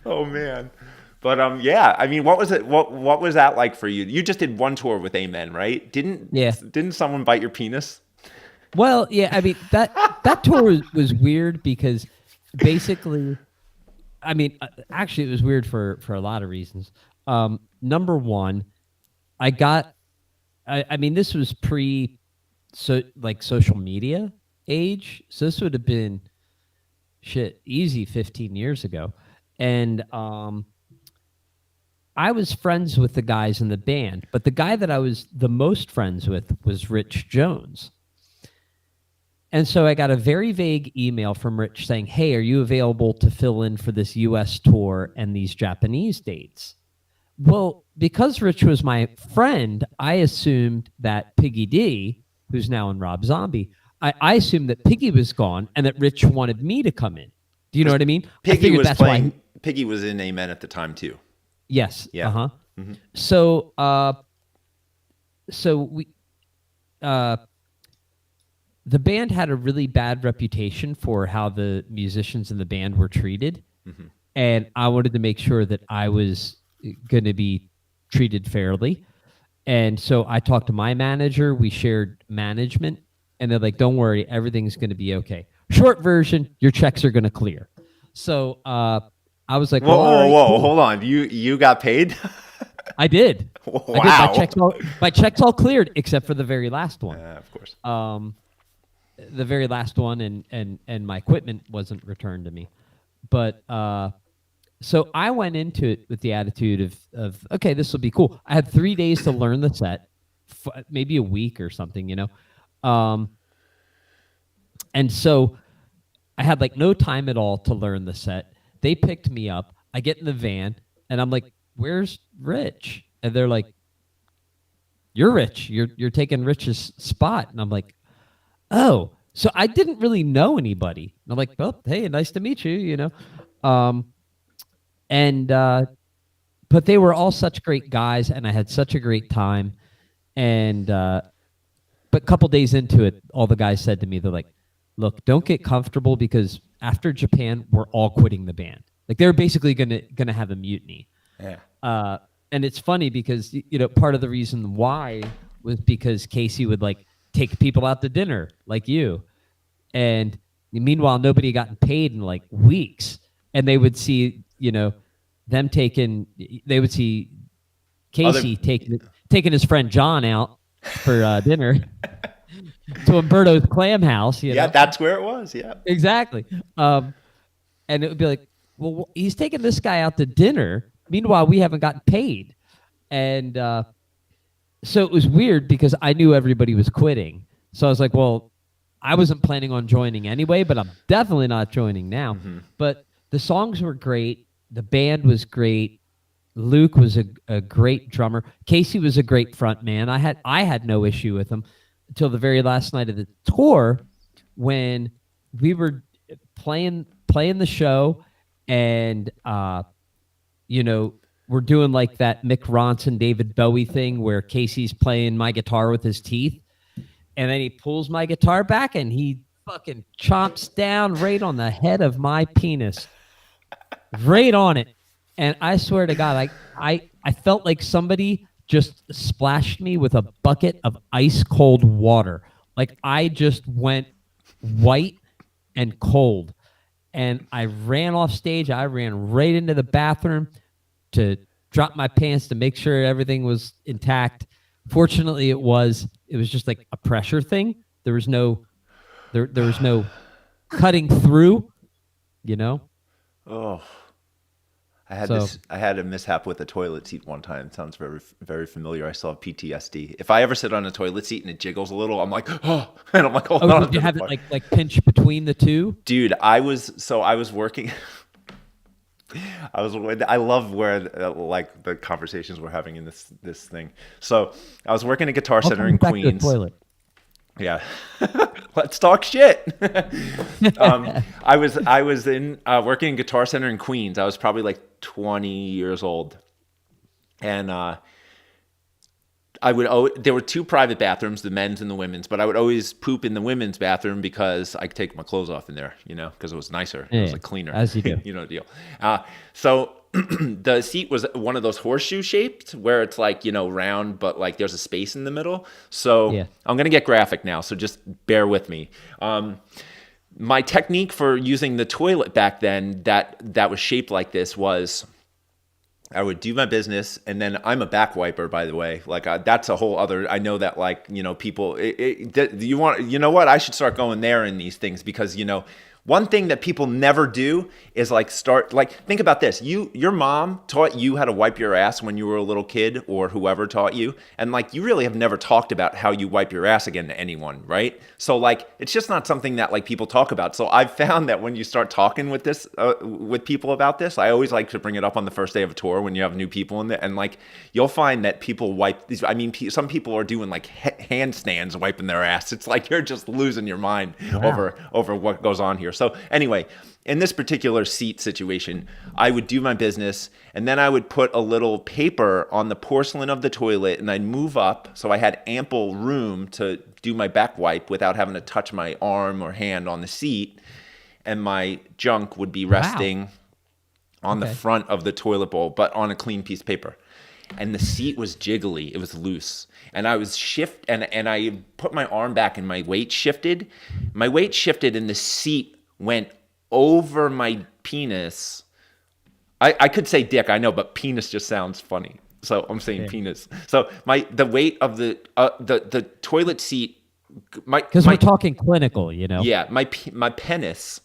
Speaker 1: Oh man. But yeah, I mean, what was it? What was that like for you? You just did one tour with Amen, right? Didn't someone bite your penis?
Speaker 2: Well, yeah, I mean that tour was weird because basically, I mean, actually, it was weird for a lot of reasons. Number one, I mean, this was social media age, so this would have been easy 15 years ago, and I was friends with the guys in the band, but the guy that I was the most friends with was Rich Jones. And so I got a very vague email from Rich saying, hey, are you available to fill in for this US tour and these Japanese dates? Well, because Rich was my friend, I assumed that Piggy D, who's now in Rob Zombie, I assumed that Piggy was gone and that Rich wanted me to come in. Do you know what I mean?
Speaker 1: Piggy was playing. Piggy was in Amen at the time too.
Speaker 2: Yes.
Speaker 1: Yeah.
Speaker 2: Uh-huh.
Speaker 1: Mm-hmm.
Speaker 2: So we the band had a really bad reputation for how the musicians in the band were treated. Mm-hmm. And I wanted to make sure that I was going to be treated fairly. And so I talked to my manager. We shared management. And they're like, don't worry, everything's going to be okay. Short version, your checks are going to clear. So I was like,
Speaker 1: whoa, cool. Hold on. You got paid?
Speaker 2: I did.
Speaker 1: Wow.
Speaker 2: I did. My checks all cleared except for the very last one.
Speaker 1: Of course.
Speaker 2: The very last one, and my equipment wasn't returned to me. But so I went into it with the attitude of okay, this will be cool. I had 3 days to learn the set, maybe a week or something, you know. And so I had like no time at all to learn the set. They picked me up. I get in the van and I'm like, where's Rich? And they're like, you're Rich. You're taking Rich's spot. And I'm like, oh, so I didn't really know anybody. And I'm like, well, hey, nice to meet you, you know? But they were all such great guys and I had such a great time. And, but a couple days into it, all the guys said to me, they're like, look, don't get comfortable because after Japan, we're all quitting the band. Like they're basically gonna have a mutiny.
Speaker 1: Yeah.
Speaker 2: And it's funny because, you know, part of the reason why was because Casey would like take people out to dinner like you. And meanwhile, nobody had gotten paid in like weeks. And they would see, you know, they would see Casey taking his friend John out for dinner to Umberto's Clam House. You know?
Speaker 1: That's where it was. Yeah,
Speaker 2: exactly. And it would be like, well, he's taking this guy out to dinner. Meanwhile, we haven't gotten paid. And so it was weird because I knew everybody was quitting. So I was like, well, I wasn't planning on joining anyway, but I'm definitely not joining now. Mm-hmm. But the songs were great. The band was great. Luke was a great drummer. Casey was a great front man. I had no issue with him until the very last night of the tour when we were playing the show and we're doing like that Mick Ronson, David Bowie thing where Casey's playing my guitar with his teeth. And then he pulls my guitar back and he fucking chomps down right on the head of my penis. Right on it. And I swear to God, I felt like somebody just splashed me with a bucket of ice cold water. Like I just went white and cold. And I ran off stage. I ran right into the bathroom to drop my pants to make sure everything was intact. Fortunately, it was just like a pressure thing. There was no cutting through, you know?
Speaker 1: Oh. I had a mishap with a toilet seat one time. It sounds very, very familiar. I still have PTSD. If I ever sit on a toilet seat and it jiggles a little, I'm like, oh, and I'm like, hold on.
Speaker 2: Did you have it like pinch between the two?
Speaker 1: Dude, I was working. I love where like the conversations we're having in this thing. So I was working at Guitar Center in Queens. Yeah. Let's talk shit. I was in working in Guitar Center in Queens. I was probably like 20 years old. And there were two private bathrooms, the men's and the women's, but I would always poop in the women's bathroom because I could take my clothes off in there, because it was nicer. It was like cleaner.
Speaker 2: As you do.
Speaker 1: You know the deal. So the seat was one of those horseshoe shaped where it's like, round, but like there's a space in the middle. So yeah. I'm going to get graphic now. So just bear with me. My technique for using the toilet back then that was shaped like this was I would do my business, and then I'm a back wiper, by the way. Like that's a whole other. I know that, like people. I should start going there in these things because one thing that people never do is think about this. Your mom taught you how to wipe your ass when you were a little kid, or whoever taught you, and you really have never talked about how you wipe your ass again to anyone, right? So it's just not something that people talk about. So I've found that when you start talking with people about this, I always like to bring it up on the first day of a tour when you have new people in there, and you'll find that people wipe these. I mean, some people are doing handstands wiping their ass. It's like you're just losing your mind over what goes on here. So anyway, in this particular seat situation, I would do my business, and then I would put a little paper on the porcelain of the toilet, and I'd move up so I had ample room to do my back wipe without having to touch my arm or hand on the seat, and my junk would be resting on the front of the toilet bowl, but on a clean piece of paper. And the seat was jiggly. It was loose. And I was and I put my arm back and my weight shifted. My weight shifted and the seat went over my penis. I could say dick, I know, but penis just sounds funny. So I'm saying penis. So the weight of the toilet seat,
Speaker 2: because we're talking clinical,
Speaker 1: Yeah, my penis.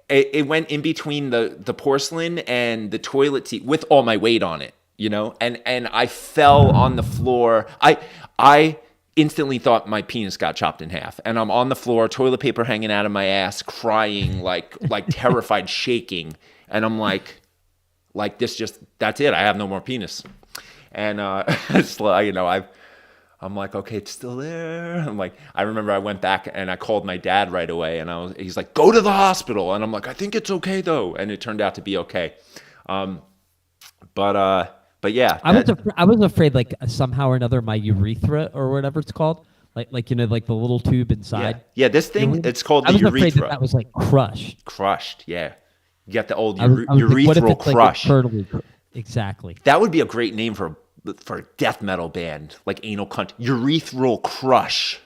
Speaker 1: It went in between the porcelain and the toilet seat with all my weight on it, and I fell on the floor. I instantly thought my penis got chopped in half, and I'm on the floor, toilet paper hanging out of my ass, crying, like terrified, shaking, and I'm like that's it. I have no more penis, and I'm like, okay, it's still there. I remember I went back and I called my dad right away, and he's like, go to the hospital, and I'm like, I think it's okay though, and it turned out to be okay. But yeah,
Speaker 2: I was afraid somehow or another my urethra or whatever it's called, the little tube inside.
Speaker 1: Yeah, this thing it's called the urethra.
Speaker 2: I was afraid that was crushed.
Speaker 1: Crushed, yeah. You got the old urethral crush.
Speaker 2: Exactly.
Speaker 1: That would be a great name for a death metal band, like anal cunt. Urethral crush.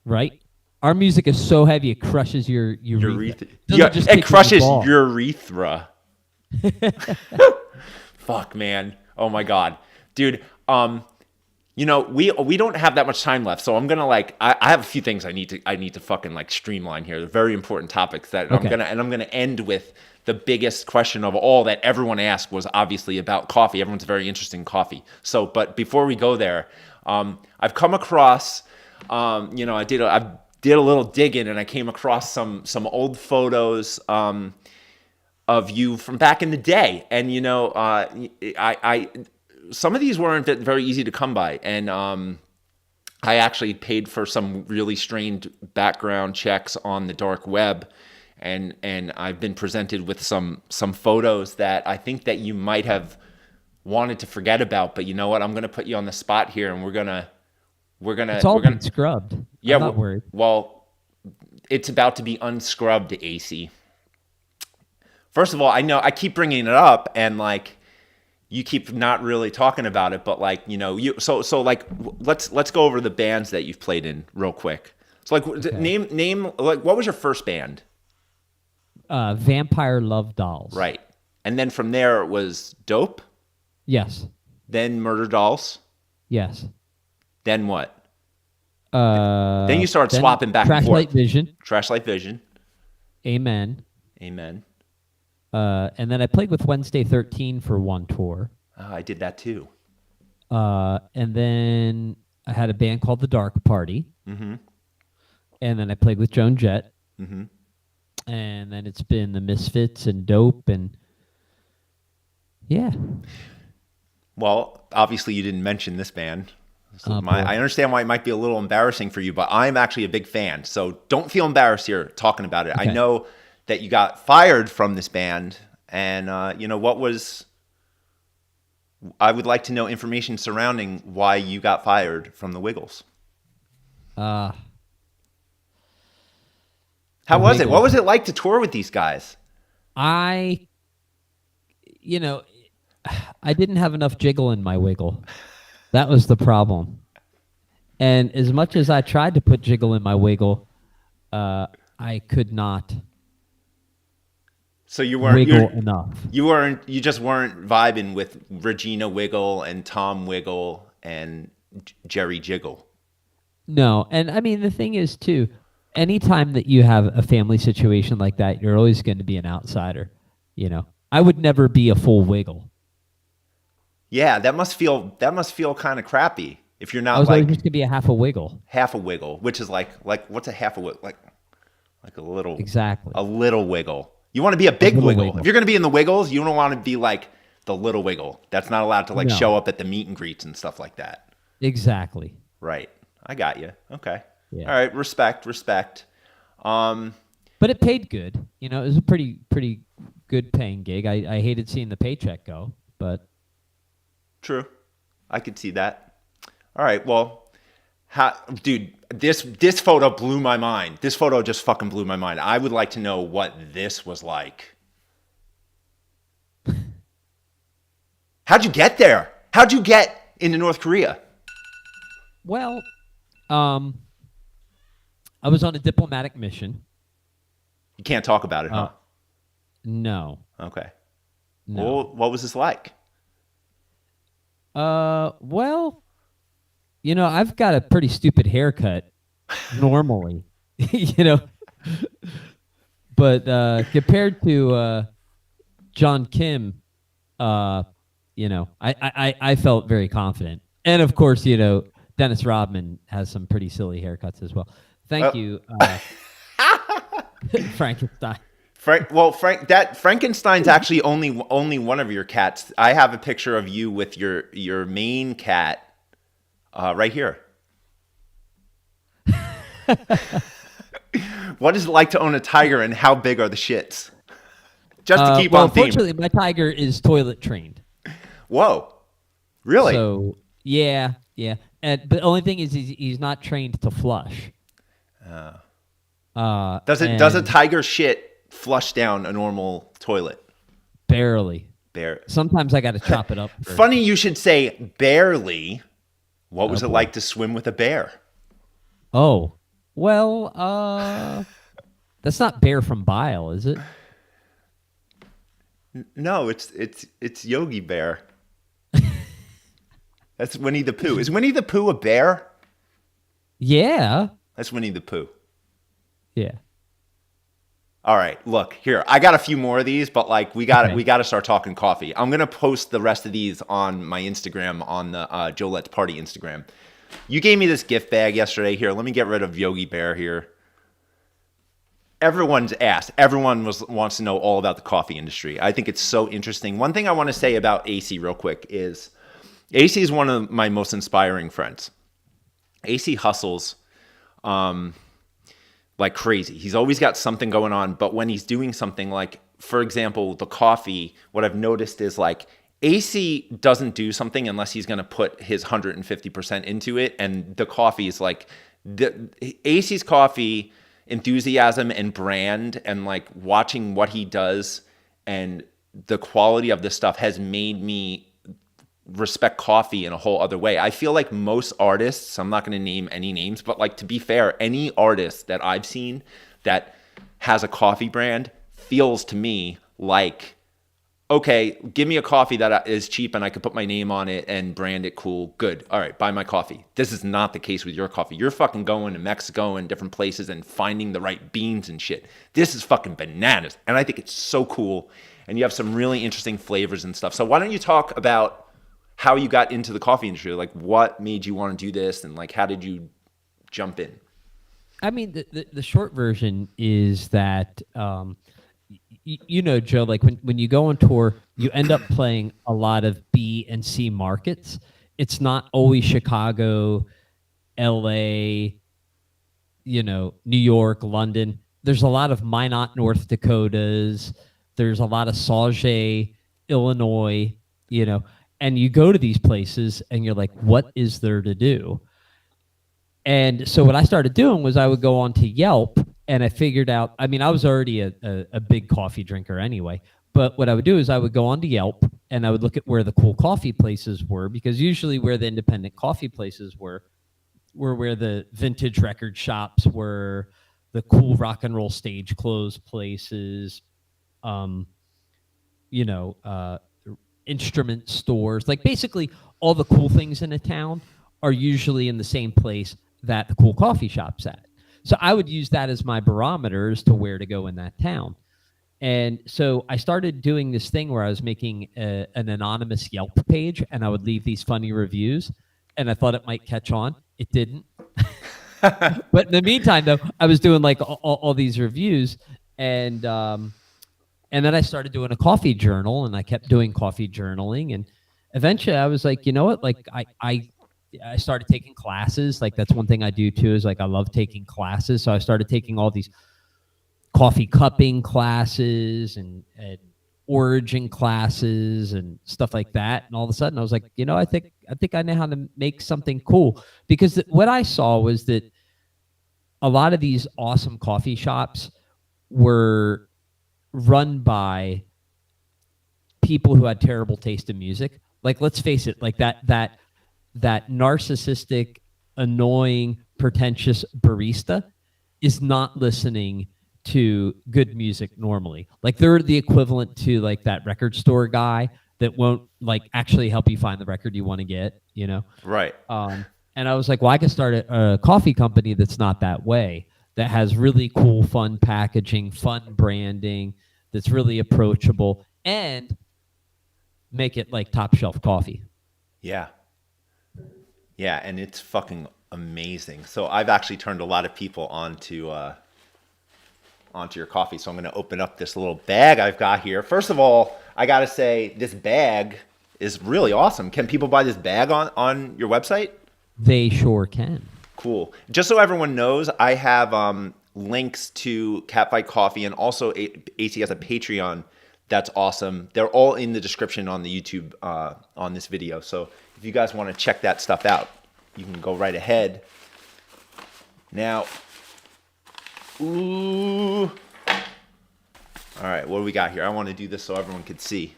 Speaker 2: Right. Our music is so heavy it crushes your urethra.
Speaker 1: It crushes urethra. Fuck, man. Oh my God. Dude, we don't have that much time left, so I'm gonna I have a few things I need to fucking streamline here. They're very important topics that
Speaker 2: Okay.
Speaker 1: I'm gonna end with the biggest question of all that everyone asked was obviously about coffee. Everyone's very interested in coffee. So, but before we go there, I've come across, I did a little digging and I came across some old photos of you from back in the day, and I some of these weren't very easy to come by, and I actually paid for some really strange background checks on the dark web, and I've been presented with some photos that I think that you might have wanted to forget about, but you know what? I'm going to put you on the spot here, and we're gonna.
Speaker 2: It's all been scrubbed.
Speaker 1: Yeah,
Speaker 2: I'm not worried.
Speaker 1: Well, it's about to be unscrubbed, Acey. First of all, I know I keep bringing it up, and you keep not really talking about it, but let's go over the bands that you've played in real quick. So name what was your first band?
Speaker 2: Vampire Love Dolls.
Speaker 1: Right. And then from there it was Dope?
Speaker 2: Yes.
Speaker 1: Then Murderdolls?
Speaker 2: Yes.
Speaker 1: Then what? Then you started swapping back and forth.
Speaker 2: Trashlight Vision.
Speaker 1: Trashlight Vision.
Speaker 2: Amen.
Speaker 1: Amen.
Speaker 2: And then I played with Wednesday 13 for one tour.
Speaker 1: Oh, I did that too.
Speaker 2: And then I had a band called The Dark Party.
Speaker 1: Mm-hmm.
Speaker 2: And then I played with JOAN Jett.
Speaker 1: Mm-hmm.
Speaker 2: And then it's been the Misfits and Dope, and yeah.
Speaker 1: Well, obviously you didn't mention this band. So
Speaker 2: boy.
Speaker 1: I understand why it might be a little embarrassing for you, but I'm actually a big fan. So don't feel embarrassed here talking about it.
Speaker 2: Okay.
Speaker 1: I know that you got fired from this band, and I would like to know information surrounding why you got fired from the Wiggles. How was it? What was it like to tour with these guys?
Speaker 2: I didn't have enough jiggle in my wiggle. That was the problem. And as much as I tried to put jiggle in my wiggle, I could not.
Speaker 1: So you weren't
Speaker 2: wiggle enough.
Speaker 1: You just weren't vibing with Regina Wiggle and Tom Wiggle and Jerry Jiggle.
Speaker 2: No, and I mean the thing is too, anytime that you have a family situation like that, you're always going to be an outsider. I would never be a full wiggle.
Speaker 1: Yeah, that must feel kind of crappy if you're not
Speaker 2: I was always just going to be a half a wiggle.
Speaker 1: Half a wiggle, which is like what's a half a wiggle? Like a little
Speaker 2: exactly
Speaker 1: a little wiggle. You want to be a big wiggle.
Speaker 2: wiggle.
Speaker 1: If you're going to be in the Wiggles, you don't want to be like the little wiggle. That's not allowed to show up at the meet and greets and stuff like that.
Speaker 2: Exactly.
Speaker 1: Right. I got you. Okay.
Speaker 2: Yeah.
Speaker 1: All right. Respect.
Speaker 2: But it paid good. It was a pretty good paying gig. I hated seeing the paycheck go, but
Speaker 1: true. I could see that. All right. Well, dude, this photo blew my mind. This photo just fucking blew my mind. I would like to know what this was like. How'd you get there? How'd you get into North Korea?
Speaker 2: Well, I was on a diplomatic mission.
Speaker 1: You can't talk about it, huh?
Speaker 2: No.
Speaker 1: Okay.
Speaker 2: No.
Speaker 1: Well, what was this like?
Speaker 2: Well, I've got a pretty stupid haircut normally, but compared to John Kim, I felt very confident. And of course, Dennis Rodman has some pretty silly haircuts as well. Thank you, Frankenstein.
Speaker 1: Frank, that Frankenstein's actually only one of your cats. I have a picture of you with your main cat right here. What is it like to own a tiger, and how big are the shits? Just to keep on theme.
Speaker 2: Fortunately, my tiger is toilet trained.
Speaker 1: Whoa, really?
Speaker 2: So yeah. But the only thing is he's not trained to flush.
Speaker 1: Does a tiger shit flush down a normal toilet?
Speaker 2: Barely. Sometimes I got to chop it up.
Speaker 1: Funny you should say barely. What was it like to swim with a bear?
Speaker 2: Oh, well, that's not Bear from Bile, is it?
Speaker 1: No, it's Yogi Bear. That's Winnie the Pooh. Is Winnie the Pooh a bear?
Speaker 2: Yeah.
Speaker 1: That's Winnie the Pooh.
Speaker 2: Yeah.
Speaker 1: All right, look here. I got a few more of these, but like we got to start talking coffee. I'm gonna post the rest of these on my Instagram, on the Joe Let's Party Instagram. You gave me this gift bag yesterday. Here, let me get rid of Yogi Bear here. Everyone's asked. Everyone wants to know all about the coffee industry. I think it's so interesting. One thing I want to say about Acey real quick is Acey is one of my most inspiring friends. Acey hustles like crazy. He's always got something going on, but when he's doing something, like, for example, the coffee, what I've noticed is like Acey doesn't do something unless he's going to put his 150% into it. And the coffee is like Acey's coffee enthusiasm and brand, and like watching what he does and the quality of the stuff has made me respect coffee in a whole other way. I feel like most artists, I'm not going to name any names, but like, to be fair, any artist that I've seen that has a coffee brand feels to me like, okay, give me a coffee that is cheap and I could put my name on it and brand it cool. Good. All right, buy my coffee. This is not the case with your coffee. You're fucking going to Mexico and different places and finding the right beans and shit. This is fucking bananas. And I think it's so cool. And you have some really interesting flavors and stuff. So why don't you talk about how you got into the coffee industry? Like, what made you want to do this? And like, how did you jump in?
Speaker 2: I mean, the short version is that, you know, Joe, like when you go on tour, you end up playing a lot of B and C markets. It's not always Chicago, LA, you know, New York, London. There's a lot of Minot, North Dakotas. There's a lot of Sauget, Illinois, you know, and you go to these places and you're like, what is there to do? And so what I started doing was I would go on to Yelp, and I figured out, I mean, I was already a big coffee drinker anyway, but what I would do is I would go on to Yelp and I would look at where the cool coffee places were, because usually where the independent coffee places were where the vintage record shops were, the cool rock and roll stage clothes places, you know, instrument stores, like basically all the cool things in a town are usually in the same place that the cool coffee shop's at. So I would use that as my barometer as to where to go in that town. And so I started doing this thing where I was making an anonymous Yelp page, and I would leave these funny reviews, and I thought it might catch on. It didn't. But in the meantime, though, I was doing like all these reviews, and then I started doing a coffee journal, and I kept doing coffee journaling, and eventually I was like, you know what, like I started taking classes. Like, that's one thing I do too, is like I love taking classes. So I started taking all these coffee cupping classes and origin classes and stuff like that. And all of a sudden I was like, you know, I think I know how to make something cool. Because what I saw was that a lot of these awesome coffee shops were run by people who had terrible taste in music. Like, let's face it, like that narcissistic, annoying, pretentious barista is not listening to good music normally. Like, they're the equivalent to like that record store guy that won't like actually help you find the record you want to get, you know?
Speaker 1: Right.
Speaker 2: And I was like, well, I can start a coffee company that's not that way, that has really cool, fun packaging, fun branding, that's really approachable, and make it like top shelf coffee.
Speaker 1: Yeah. Yeah, and it's fucking amazing. So I've actually turned a lot of people onto your coffee. So I'm going to open up this little bag I've got here. First of all, I got to say, this bag is really awesome. Can people buy this bag on your website?
Speaker 2: They sure can.
Speaker 1: Cool. Just so everyone knows, I have links to CATFIGHT Coffee, and also Acey has a Patreon. That's awesome. They're all in the description on the YouTube on this video. So if you guys want to check that stuff out, you can go right ahead. Now, ooh. All right, what do we got here? I want to do this so everyone can see.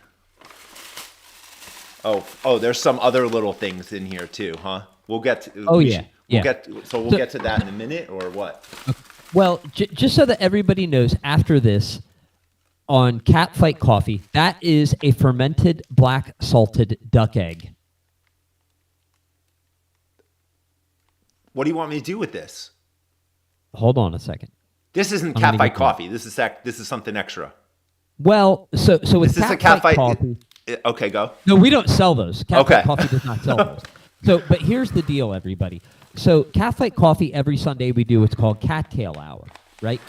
Speaker 1: Oh, there's some other little things in here too, huh? We'll get to.
Speaker 2: We'll get
Speaker 1: to that in a minute, or what?
Speaker 2: Well, just so that everybody knows, after this, on CATFIGHT Coffee, that is a fermented black salted duck egg.
Speaker 1: What do you want me to do with this?
Speaker 2: Hold on a second.
Speaker 1: This isn't
Speaker 2: I'm gonna
Speaker 1: Catfight
Speaker 2: get
Speaker 1: Coffee. This is something extra.
Speaker 2: Well, so with
Speaker 1: Is this a
Speaker 2: Catfight
Speaker 1: Catfight?
Speaker 2: Coffee.
Speaker 1: Okay, go.
Speaker 2: No, we don't sell those. Catfight
Speaker 1: Okay.
Speaker 2: Coffee does not sell those. So, but here's the deal, everybody. So, Catfight Coffee, every Sunday we do what's called Cattail Hour, right?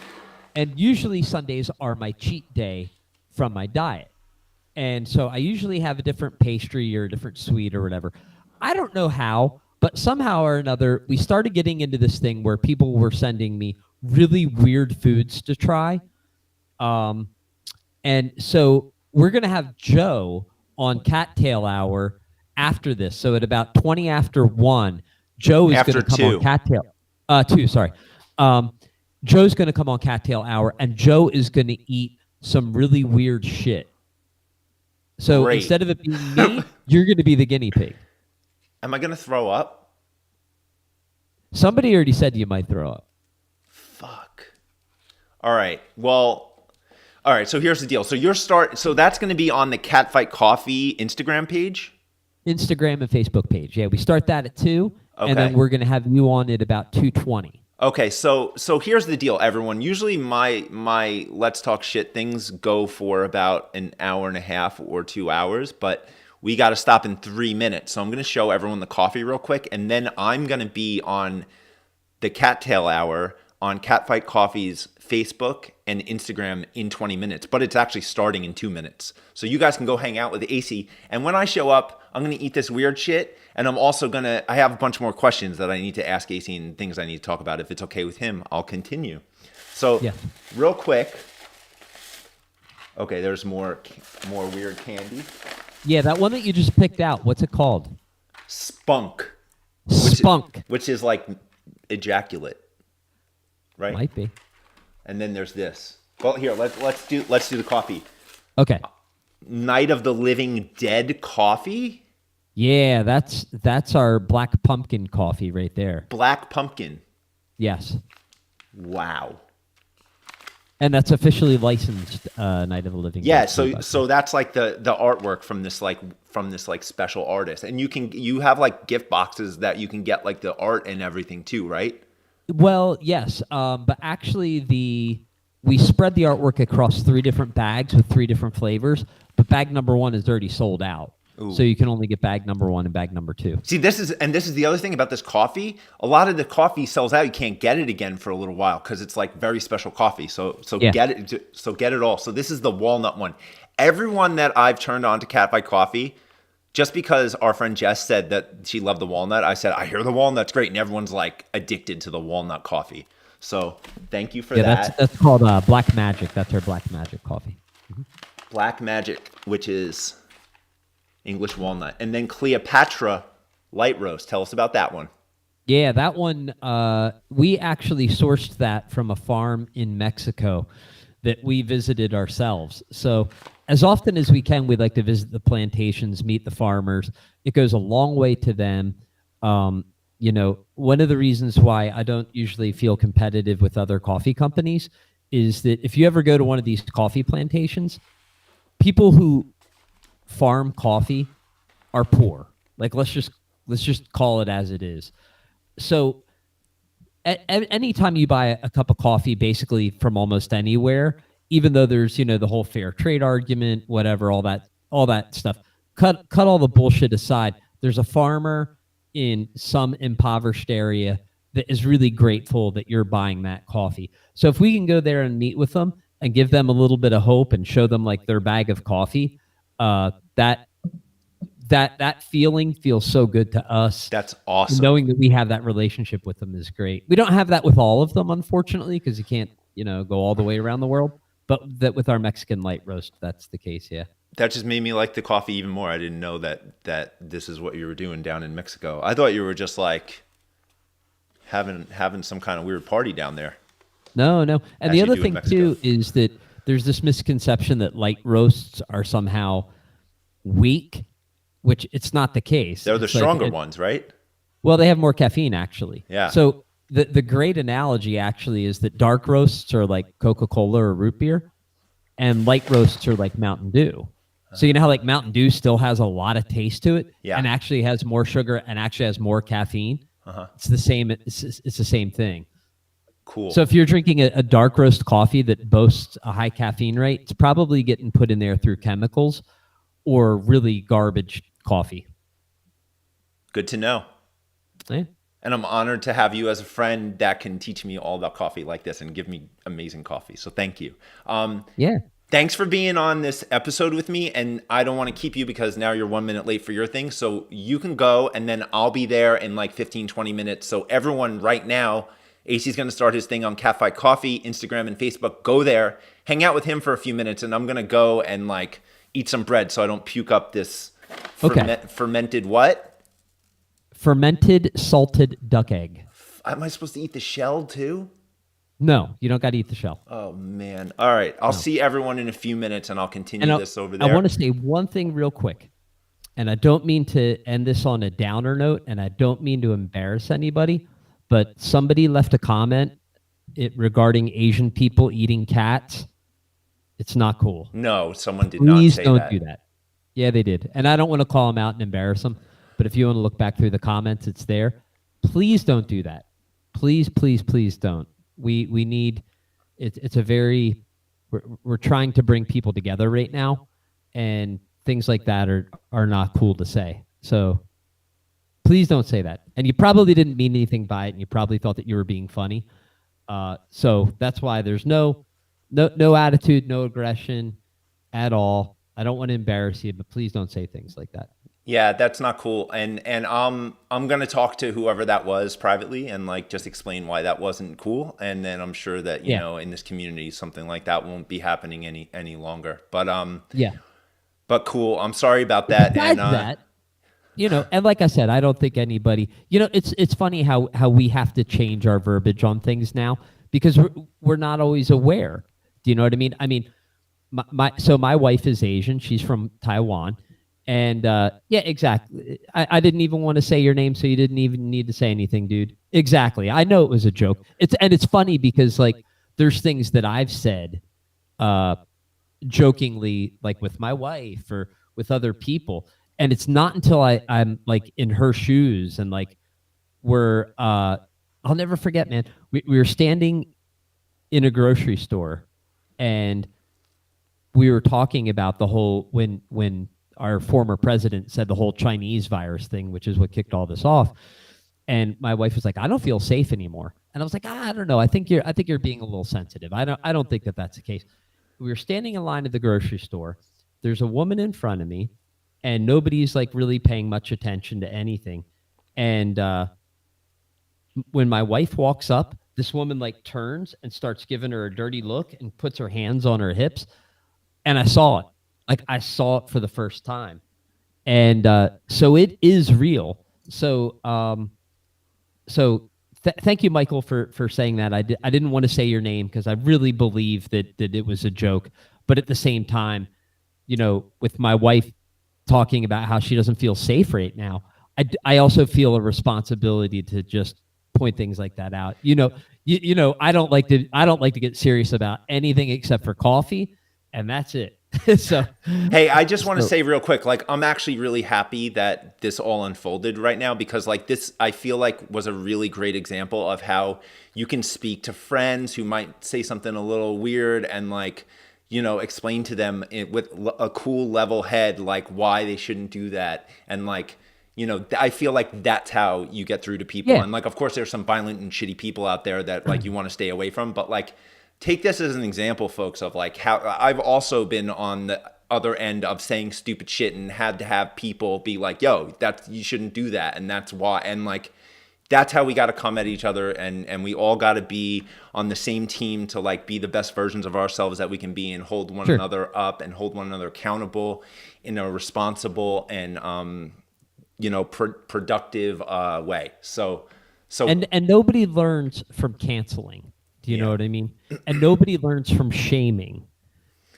Speaker 2: And usually Sundays are my cheat day from my diet. And so I usually have a different pastry or a different sweet or whatever. I don't know how, but somehow or another, we started getting into this thing where people were sending me really weird foods to try. And so we're going to have Joe on Cattail Hour after this. So at about 20 after 1, Joe is going to come on Cattail. 2, sorry. Joe's going to come on Cattail Hour, and Joe is going to eat some really weird shit. So
Speaker 1: Great.
Speaker 2: Instead of it being me, you're going to be the guinea pig.
Speaker 1: Am I going to throw up?
Speaker 2: Somebody already said you might throw up.
Speaker 1: Fuck. All right. Well, all right. So here's the deal. So that's going to be on the Catfight Coffee Instagram page?
Speaker 2: Instagram and Facebook page. Yeah, we start that at 2, and then we're going to have you on at about 2:20.
Speaker 1: Okay, so here's the deal, everyone. Usually my Let's Talk Shit things go for about an hour and a half or 2 hours, but we got to stop in 3 minutes. So I'm going to show everyone the coffee real quick, and then I'm going to be on the Cattail Hour on Catfight Coffee's Facebook and Instagram in 20 minutes, but it's actually starting in 2 minutes. So you guys can go hang out with Acey, and when I show up, I'm going to eat this weird shit, and I'm also going to, I have a bunch more questions that I need to ask Acey and things I need to talk about. If it's okay with him, I'll continue. So real quick, okay, there's more weird candy.
Speaker 2: Yeah, that one that you just picked out, what's it called?
Speaker 1: Spunk.
Speaker 2: Spunk.
Speaker 1: Which is like ejaculate, right?
Speaker 2: Might be.
Speaker 1: And then there's this. Well, here, let's do the coffee.
Speaker 2: Okay.
Speaker 1: Night of the Living Dead coffee?
Speaker 2: Yeah, that's our black pumpkin coffee right there.
Speaker 1: Black pumpkin.
Speaker 2: Yes.
Speaker 1: Wow.
Speaker 2: And that's officially licensed Night of the Living Dead.
Speaker 1: Yeah, so that's like the artwork from this special artist. And you have like gift boxes that you can get like the art and everything too, right?
Speaker 2: Well, yes, but actually we spread the artwork across 3 different bags with 3 different flavors, but bag number 1 is already sold out. Ooh. So you can only get bag number 1 and bag number 2. See, this is
Speaker 1: the other thing about this coffee. A lot of the coffee sells out. You can't get it again for a little while because it's like very special coffee. So get it. So get it all. So this is the walnut one. Everyone that I've turned on to Catfight Coffee, just because our friend Jess said that she loved the walnut, I said, I hear the walnut's great. And everyone's like addicted to the walnut coffee. So thank you for that.
Speaker 2: That's called Black Magic. That's our Black Magic coffee. Mm-hmm.
Speaker 1: Black Magic, which is English walnut. And then Cleopatra light roast. Tell us about that one.
Speaker 2: Yeah, that one, we actually sourced that from a farm in Mexico that we visited ourselves. So as often as we can, we like to visit the plantations, meet the farmers. It goes a long way to them. One of the reasons why I don't usually feel competitive with other coffee companies is that if you ever go to one of these coffee plantations, people who farm coffee are poor. Like let's just call it as it is. So anytime you buy a cup of coffee basically from almost anywhere, even though there's the whole fair trade argument, whatever, all that stuff, cut all the bullshit aside. There's a farmer in some impoverished area that is really grateful that you're buying that coffee. So if we can go there and meet with them and give them a little bit of hope and show them like their bag of coffee, that feeling feels so good to us.
Speaker 1: That's awesome.
Speaker 2: Knowing that we have that relationship with them is great. We don't have that with all of them, unfortunately, because you can't, go all the way around the world. But that with our Mexican light roast, that's the case. Yeah.
Speaker 1: That just made me like the coffee even more. I didn't know that this is what you were doing down in Mexico. I thought you were just like having some kind of weird party down there.
Speaker 2: No. And the other thing too is that there's this misconception that light roasts are somehow weak, which it's not the case.
Speaker 1: They're the stronger ones, right?
Speaker 2: Well, they have more caffeine actually.
Speaker 1: Yeah.
Speaker 2: So the great analogy actually is that dark roasts are like Coca-Cola or root beer, and light roasts are like Mountain Dew. So you know how like Mountain Dew still has a lot of taste to it,
Speaker 1: yeah,
Speaker 2: and actually has more sugar and actually has more caffeine. It's the same. It's the same thing.
Speaker 1: Cool.
Speaker 2: So if you're drinking a dark roast coffee that boasts a high caffeine rate, it's probably getting put in there through chemicals or really garbage coffee.
Speaker 1: Good to know.
Speaker 2: Yeah.
Speaker 1: And I'm honored to have you as a friend that can teach me all about coffee like this and give me amazing coffee. So thank you.
Speaker 2: Yeah.
Speaker 1: Thanks for being on this episode with me. And I don't want to keep you because now you're 1 minute late for your thing. So you can go and then I'll be there in like 15, 20 minutes. So everyone right now, Acey's going to start his thing on CATFIGHT Coffee, Instagram and Facebook. Go there, hang out with him for a few minutes, and I'm going to go and like eat some bread so I don't puke up this fermented what?
Speaker 2: Fermented salted duck egg.
Speaker 1: Am I supposed to eat the shell too?
Speaker 2: No, you don't got to eat the shell.
Speaker 1: Oh, man. All right. I'll see everyone in a few minutes, and I'll continue this over there.
Speaker 2: I want to say one thing real quick, and I don't mean to end this on a downer note, and I don't mean to embarrass anybody, but somebody left a comment regarding Asian people eating cats. It's not cool.
Speaker 1: No, someone did not say that.
Speaker 2: Please don't do that. Yeah, they did. And I don't want to call them out and embarrass them, but if you want to look back through the comments, it's there. Please don't do that. Please, please, please don't. We need, it's a very, we're trying to bring people together right now, and things like that are not cool to say. So please don't say that. And you probably didn't mean anything by it, and you probably thought that you were being funny. So that's why there's no attitude, no aggression at all. I don't want to embarrass you, but please don't say things like that.
Speaker 1: Yeah, that's not cool. And I'm gonna talk to whoever that was privately and like just explain why that wasn't cool. And then I'm sure that you know in this community something like that won't be happening any longer. But but cool. I'm sorry about that.
Speaker 2: Besides that, you know, and like I said, I don't think anybody. You know, it's funny how we have to change our verbiage on things now because we're not always aware. Do you know what I mean? I mean, my wife is Asian. She's from Taiwan. And yeah, exactly. I didn't even want to say your name, so you didn't even need to say anything, dude. Exactly. I know it was a joke. It's funny because like there's things that I've said jokingly, like with my wife or with other people, and it's not until I'm like in her shoes and like I'll never forget, man. We were standing in a grocery store, and we were talking about the whole when our former president said the whole Chinese virus thing, which is what kicked all this off. And my wife was like, I don't feel safe anymore. And I was like, I don't know. I think you're being a little sensitive. I don't think that that's the case. We were standing in line at the grocery store. There's a woman in front of me, and nobody's like really paying much attention to anything. And when my wife walks up, this woman like turns and starts giving her a dirty look and puts her hands on her hips. And I saw it. Like I saw it for the first time. And so it is real. So thank you, Michael, for saying that. I didn't want to say your name because I really believe that it was a joke. But at the same time, you know, with my wife talking about how she doesn't feel safe right now, I also feel a responsibility to just point things like that out. You know, I don't like to get serious about anything except for coffee, and that's it. So
Speaker 1: hey, I just want to say real quick, like I'm actually really happy that this all unfolded right now because like this I feel like was a really great example of how you can speak to friends who might say something a little weird and like, you know, explain to them with a cool level head like why they shouldn't do that. And like, you know, I feel like that's how you get through to people. And like, of course there's some violent and shitty people out there that like you want to stay away from, but like take this as an example, folks, of like how I've also been on the other end of saying stupid shit and had to have people be like, yo, you shouldn't do that. And that's why. And like, that's how we got to come at each other. And we all got to be on the same team to like be the best versions of ourselves that we can be and hold one another up and hold one another accountable in a responsible and, you know, productive way. So
Speaker 2: and nobody learns from canceling. Do you know what I mean? And nobody learns from shaming.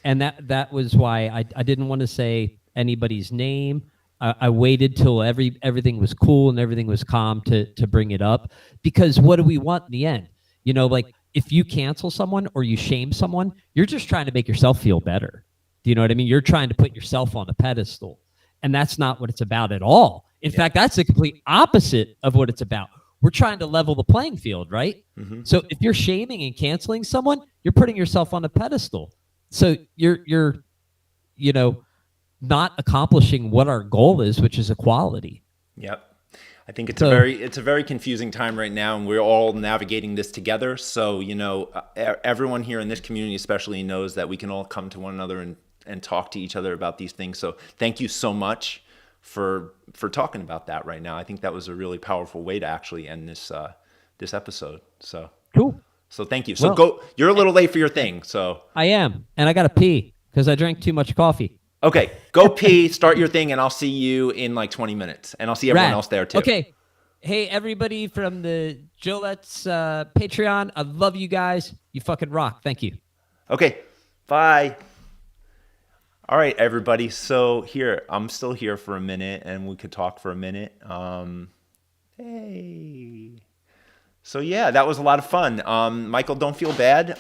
Speaker 2: And that was why I didn't want to say anybody's name. I waited till everything was cool and everything was calm to bring it up. Because what do we want in the end? You know, like if you cancel someone or you shame someone, you're just trying to make yourself feel better. Do you know what I mean? You're trying to put yourself on a pedestal. And that's not what it's about at all. In fact, that's the complete opposite of what it's about. we're trying to level the playing field, right?
Speaker 1: Mm-hmm.
Speaker 2: So if you're shaming and canceling someone, you're putting yourself on a pedestal. So you're not accomplishing what our goal is, which is equality.
Speaker 1: Yep. I think it's a very confusing time right now, and we're all navigating this together. So, everyone here in this community especially knows that we can all come to one another and talk to each other about these things. So thank you so much for talking about that right now. I think that was a really powerful way to actually end this episode. So
Speaker 2: cool.
Speaker 1: So thank you. So you're a little late for your thing. So
Speaker 2: I am, and I got to pee because I drank too much coffee.
Speaker 1: Okay, go pee, start your thing, and I'll see you in like 20 minutes. And I'll see everyone else there too.
Speaker 2: Okay. Hey, everybody from the Jolette's Patreon. I love you guys. You fucking rock. Thank you.
Speaker 1: Okay, bye. All right, everybody. So I'm still here for a minute, and we could talk for a minute. Hey. So yeah, that was a lot of fun. Michael, don't feel bad.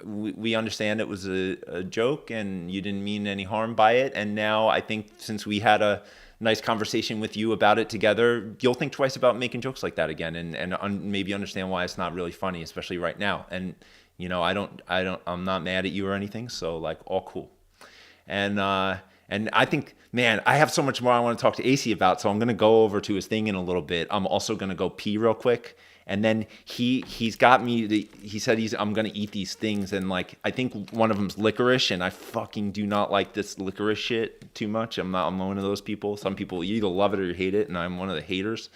Speaker 1: We understand it was a joke and you didn't mean any harm by it. And now I think since we had a nice conversation with you about it together, you'll think twice about making jokes like that again and maybe understand why it's not really funny, especially right now. And I'm not mad at you or anything. So like all cool. And I think, man, I have so much more I want to talk to Acey about. So I'm going to go over to his thing in a little bit. I'm also going to go pee real quick. And then he's got me. He said I'm gonna eat these things, and like I think one of them's licorice, and I fucking do not like this licorice shit too much. I'm one of those people. Some people either love it or hate it, and I'm one of the haters.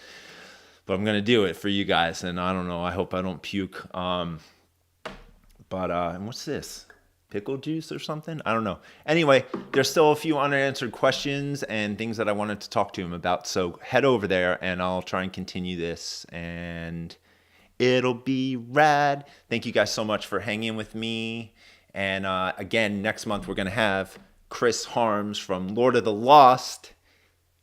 Speaker 1: But I'm gonna do it for you guys, and I don't know. I hope I don't puke. And what's this? Pickle juice or something? I don't know. Anyway, there's still a few unanswered questions and things that I wanted to talk to him about. So head over there and I'll try and continue this and it'll be rad. Thank you guys so much for hanging with me. And again, next month we're going to have Chris Harms from Lord of the Lost.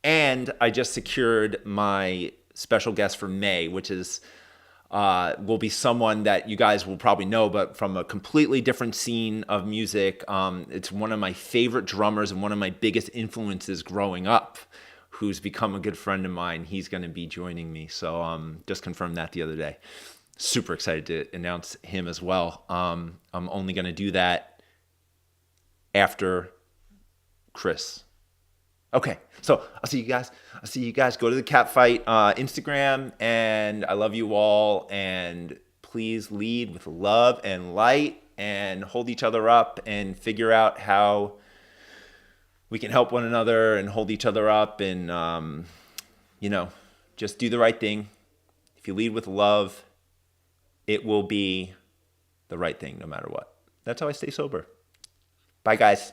Speaker 1: And I just secured my special guest for May, which is will be someone that you guys will probably know, but from a completely different scene of music. It's one of my favorite drummers and one of my biggest influences growing up, who's become a good friend of mine. He's going to be joining me. So just confirmed that the other day. Super excited to announce him as well. I'm only going to do that after Chris. Okay, so I'll see you guys. Go to the Catfight Instagram, and I love you all. And please lead with love and light, and hold each other up, and figure out how we can help one another and hold each other up, and just do the right thing. If you lead with love, it will be the right thing no matter what. That's how I stay sober. Bye, guys.